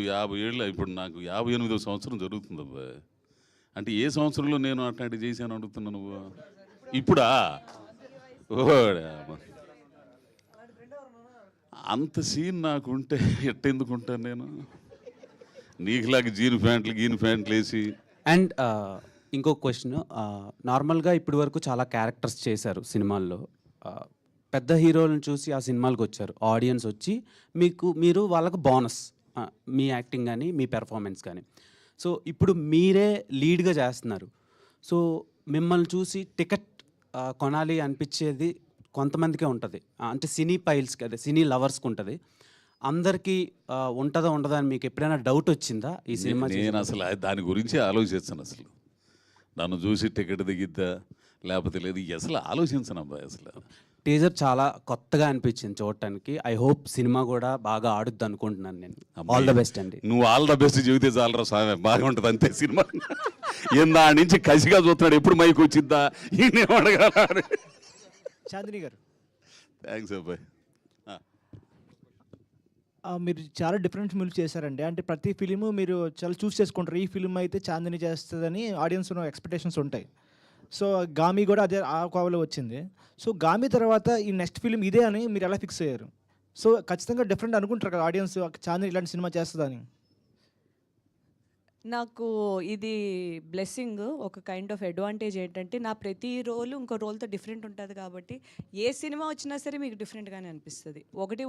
50 ఏళ్ళు, ఇప్పుడు నాకు 58వ సంవత్సరం జరుగుతుంది అబ్బా. అంటే ఏ సంవత్సరంలో నేను అట్లాంటి చేశాను అడుగుతున్నా నువ్వు? ఇప్పుడా? అంత సీన్ నాకు ఉంటే ఎట్టెందుకుంటాను నేను? నీకులాగా జీన్ ప్యాంట్లు వేసి. అండ్ ఇంకో క్వశ్చన్, నార్మల్గా ఇప్పటి వరకు చాలా క్యారెక్టర్స్ చేశారు సినిమాల్లో. పెద్ద హీరోలను చూసి ఆ సినిమాలకు వచ్చారు, ఆడియన్స్ వచ్చి మీరు వాళ్ళకు బోనస్, మీ యాక్టింగ్ కానీ మీ పెర్ఫార్మెన్స్ కానీ. సో ఇప్పుడు మీరే లీడ్గా చేస్తున్నారు. సో మిమ్మల్ని చూసి టికెట్ కొనాలి అనిపించేది కొంతమందికే ఉంటుంది, అంటే సినీ పైల్స్కి, అదే సినీ లవర్స్కి ఉంటుంది. అందరికీ ఉంటుందా ఉండదా అని మీకు ఎప్పుడైనా డౌట్ వచ్చిందా ఈ సినిమా? నేను అసలు దాని గురించి ఆలోచించాను. అసలు నన్ను చూసి టికెట్ దిగిద్దా లేకపోతే లేదు అసలు ఆలోచించను అబ్బాయి. అసలు టీజర్ చాలా కొత్తగా అనిపించింది చూడటానికి. ఐ హోప్ సినిమా కూడా బాగా ఆడుద్ది అనుకుంటున్నాను నేను. ఆల్ ద బెస్ట్ అండి. నువ్వు ఆల్ ద బెస్ట్ చెబితే చాలరా స్వామి, బాగుంటుంది అంతే సినిమా. ఏందా నుంచి కసిగా చూస్తున్నాడు, ఎప్పుడు మైకి వచ్చిద్దా ఈయనేం అడగాలి. చాందిని గారు, థ్యాంక్స్ అబ్బాయి. మీరు చాలా డిఫరెంట్ ఫిల్మ్స్ చేశారండి. అంటే ప్రతి ఫిలిము మీరు చాలా చూస్ చేసుకుంటారు, ఈ ఫిల్మ్ అయితే చాందిని చేస్తుందని ఆడియన్స్ ఎక్స్పెక్టేషన్స్ ఉంటాయి. సో గామి కూడా అదే ఆ కోవలో వచ్చింది. సో గామి తర్వాత ఈ నెక్స్ట్ ఫిలిం ఇదే అని మీరు ఎలా ఫిక్స్ అయ్యారు? సో ఖచ్చితంగా డిఫరెంట్ అనుకుంటారు కదా ఆడియన్స్, చాందిని ఇలాంటి సినిమా చేస్తుందని. నాకు ఇది బ్లెస్సింగ్, ఒక కైండ్ ఆఫ్ అడ్వాంటేజ్ ఏంటంటే నా ప్రతి రోలు ఇంకో రోల్తో డిఫరెంట్ ఉంటుంది కాబట్టి ఏ సినిమా వచ్చినా సరే మీకు డిఫరెంట్గానే అనిపిస్తుంది,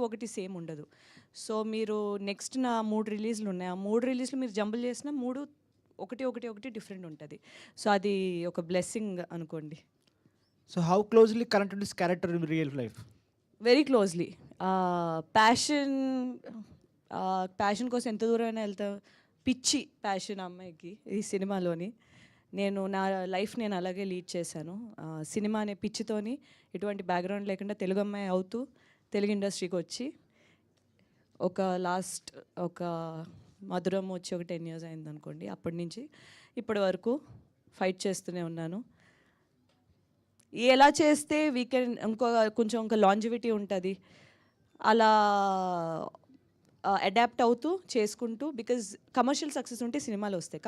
ఒకటి సేమ్ ఉండదు. సో మీరు నెక్స్ట్ నా 3 రిలీజ్లు ఉన్నాయి, ఆ 3 రిలీజ్లు మీరు జంబుల్ చేసిన 3 ఒకటి డిఫరెంట్ ఉంటుంది. సో అది ఒక బ్లెస్సింగ్ అనుకోండి. So how closely connected this character in real life? Very closely. Passion కోసం ఎంత దూరమైనా వెళ్తా, పిచ్చి ప్యాషన్ అమ్మాయికి ఈ సినిమాలోని. నా లైఫ్ నేను అలాగే లీడ్ చేశాను. సినిమా అనే పిచ్చితోని ఎటువంటి బ్యాక్గ్రౌండ్ లేకుండా తెలుగు అమ్మాయి అవుతూ తెలుగు ఇండస్ట్రీకి వచ్చి ఒక మధురం వచ్చి ఒక 10 years అయింది అనుకోండి. అప్పటి నుంచి ఇప్పటి వరకు ఫైట్ చేస్తూనే ఉన్నాను. ఎలా చేస్తే వీకెండ్ కొంచెం లాంజివిటీ ఉంటుంది, అలా అడాప్ట్ అవుతూ చేసుకుంటూ. బికాజ్ కమర్షియల్ సక్సెస్ ఉంటే సినిమాలు వస్తాయి,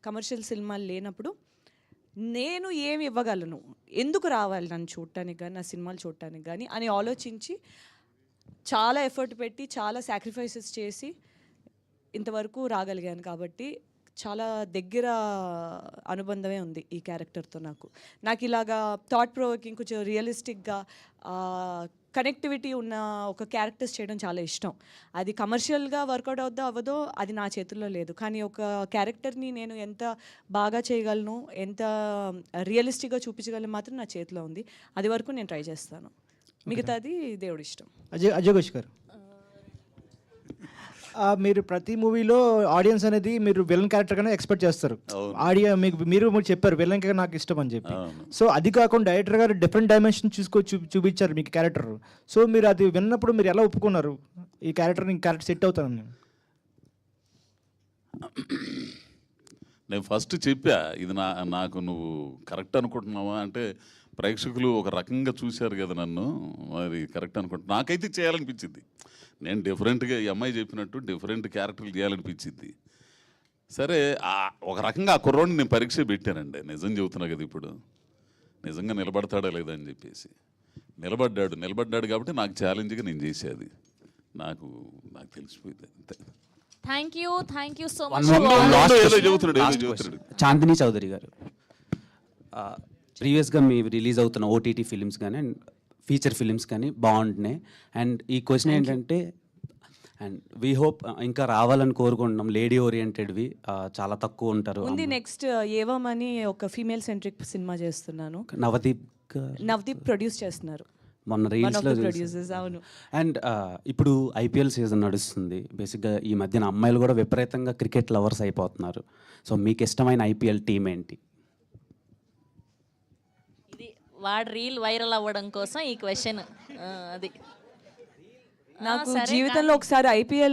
కమర్షియల్ సినిమాలు లేనప్పుడు నేను ఏమి ఇవ్వగలను, ఎందుకు రావాలి నన్ను చూడటానికి కానీ నా సినిమాలు చూడటానికి కానీ అని ఆలోచించి చాలా ఎఫర్ట్ పెట్టి చాలా సాక్రిఫైసెస్ చేసి ఇంతవరకు రాగలిగాను. కాబట్టి చాలా దగ్గర అనుబంధమే ఉంది ఈ క్యారెక్టర్తో. నాకు ఇలాగా థాట్ ప్రొవోకింగ్, కొంచెం రియలిస్టిక్గా కనెక్టివిటీ ఉన్న ఒక క్యారెక్టర్స్ చేయడం చాలా ఇష్టం. అది కమర్షియల్గా వర్కౌట్ అవ్వదో అది నా చేతుల్లో లేదు, కానీ ఒక క్యారెక్టర్ని నేను ఎంత బాగా చేయగలను, ఎంత రియలిస్టిక్గా చూపించగలను మాత్రం నా చేతిలో ఉంది. అది వరకు నేను ట్రై చేస్తాను, మిగతాది దేవుడి ఇష్టం. అజయ్ ఘోష్ గారు, మీరు ప్రతి మూవీలో ఆడియన్స్ అనేది మీరు విలన్ క్యారెక్టర్ గానే ఎక్స్పెక్ట్ చేస్తారు. మీరు చెప్పారు విలన్ గా నాకు ఇష్టం అని చెప్పి. సో అది కాకుండా డైరెక్టర్ గారు డిఫరెంట్ డైమెన్షన్ చూపించారు మీకు క్యారెక్టర్. సో మీరు అది విన్నప్పుడు మీరు ఎలా ఒప్పుకున్నారు ఈ క్యారెక్టర్ సెట్ అవుతానని? నేను ఫస్ట్ చెప్పా, ఇది నాకు నువ్వు కరెక్ట్ అనుకుంటున్నావా అంటే, ప్రేక్షకులు ఒక రకంగా చూశారు కదా నన్ను, మరి కరెక్ట్ అనుకుంటున్నా. నాకైతే చేయాలనిపించింది, నేను డిఫరెంట్గా ఈ అమ్మాయి చెప్పినట్టు డిఫరెంట్ క్యారెక్టర్లు చేయాలనిపించింది. సరే ఒక రకంగా ఆ కుర్రోడిని నేను పరీక్ష పెట్టానండి, నిజం చెబుతున్నా కదా ఇప్పుడు, నిజంగా నిలబడతాడా లేదా అని చెప్పేసి. నిలబడ్డాడు కాబట్టి నాకు ఛాలెంజ్గా నేను చేసేది, నాకు తెలిసిపోయింది అంతే. Thank you so much. Chandini Chowdary గారు, ప్రీవియస్గా మీ రిలీజ్ అవుతున్న ఓటీటీ ఫిలిమ్స్ కానీ అండ్ ఫీచర్ ఫిలిమ్స్ కానీ బాగుంటున్నాయి. అండ్ ఈ క్వశ్చన్ ఏంటంటే, అండ్ వీ హోప్ ఇంకా రావాలని కోరుకుంటున్నాం. లేడీ ఓరియంటెడ్వి చాలా తక్కువ ఉంటారు. ఉంది నెక్స్ట్ ఏవం అని ఒక ఫీమేల్ సెంట్రిక్ సినిమా చేస్తున్నాను, నవదీప్ ప్రొడ్యూస్ చేస్తున్నారు, మొన్న రీల్స్లో. అవును. అండ్ ఇప్పుడు ఐపీఎల్ సీజన్ నడుస్తుంది. బేసిక్గా ఈ మధ్యన అమ్మాయిలు కూడా విపరీతంగా క్రికెట్ లవర్స్ అయిపోతున్నారు. సో మీకు ఇష్టమైన ఐపీఎల్ టీం ఏంటి? ఇది వాడు రీల్ వైరల్ అవ్వడం కోసం ఈ క్వశ్చన్. అది నాకు జీవితంలో ఒకసారి ఐపీఎల్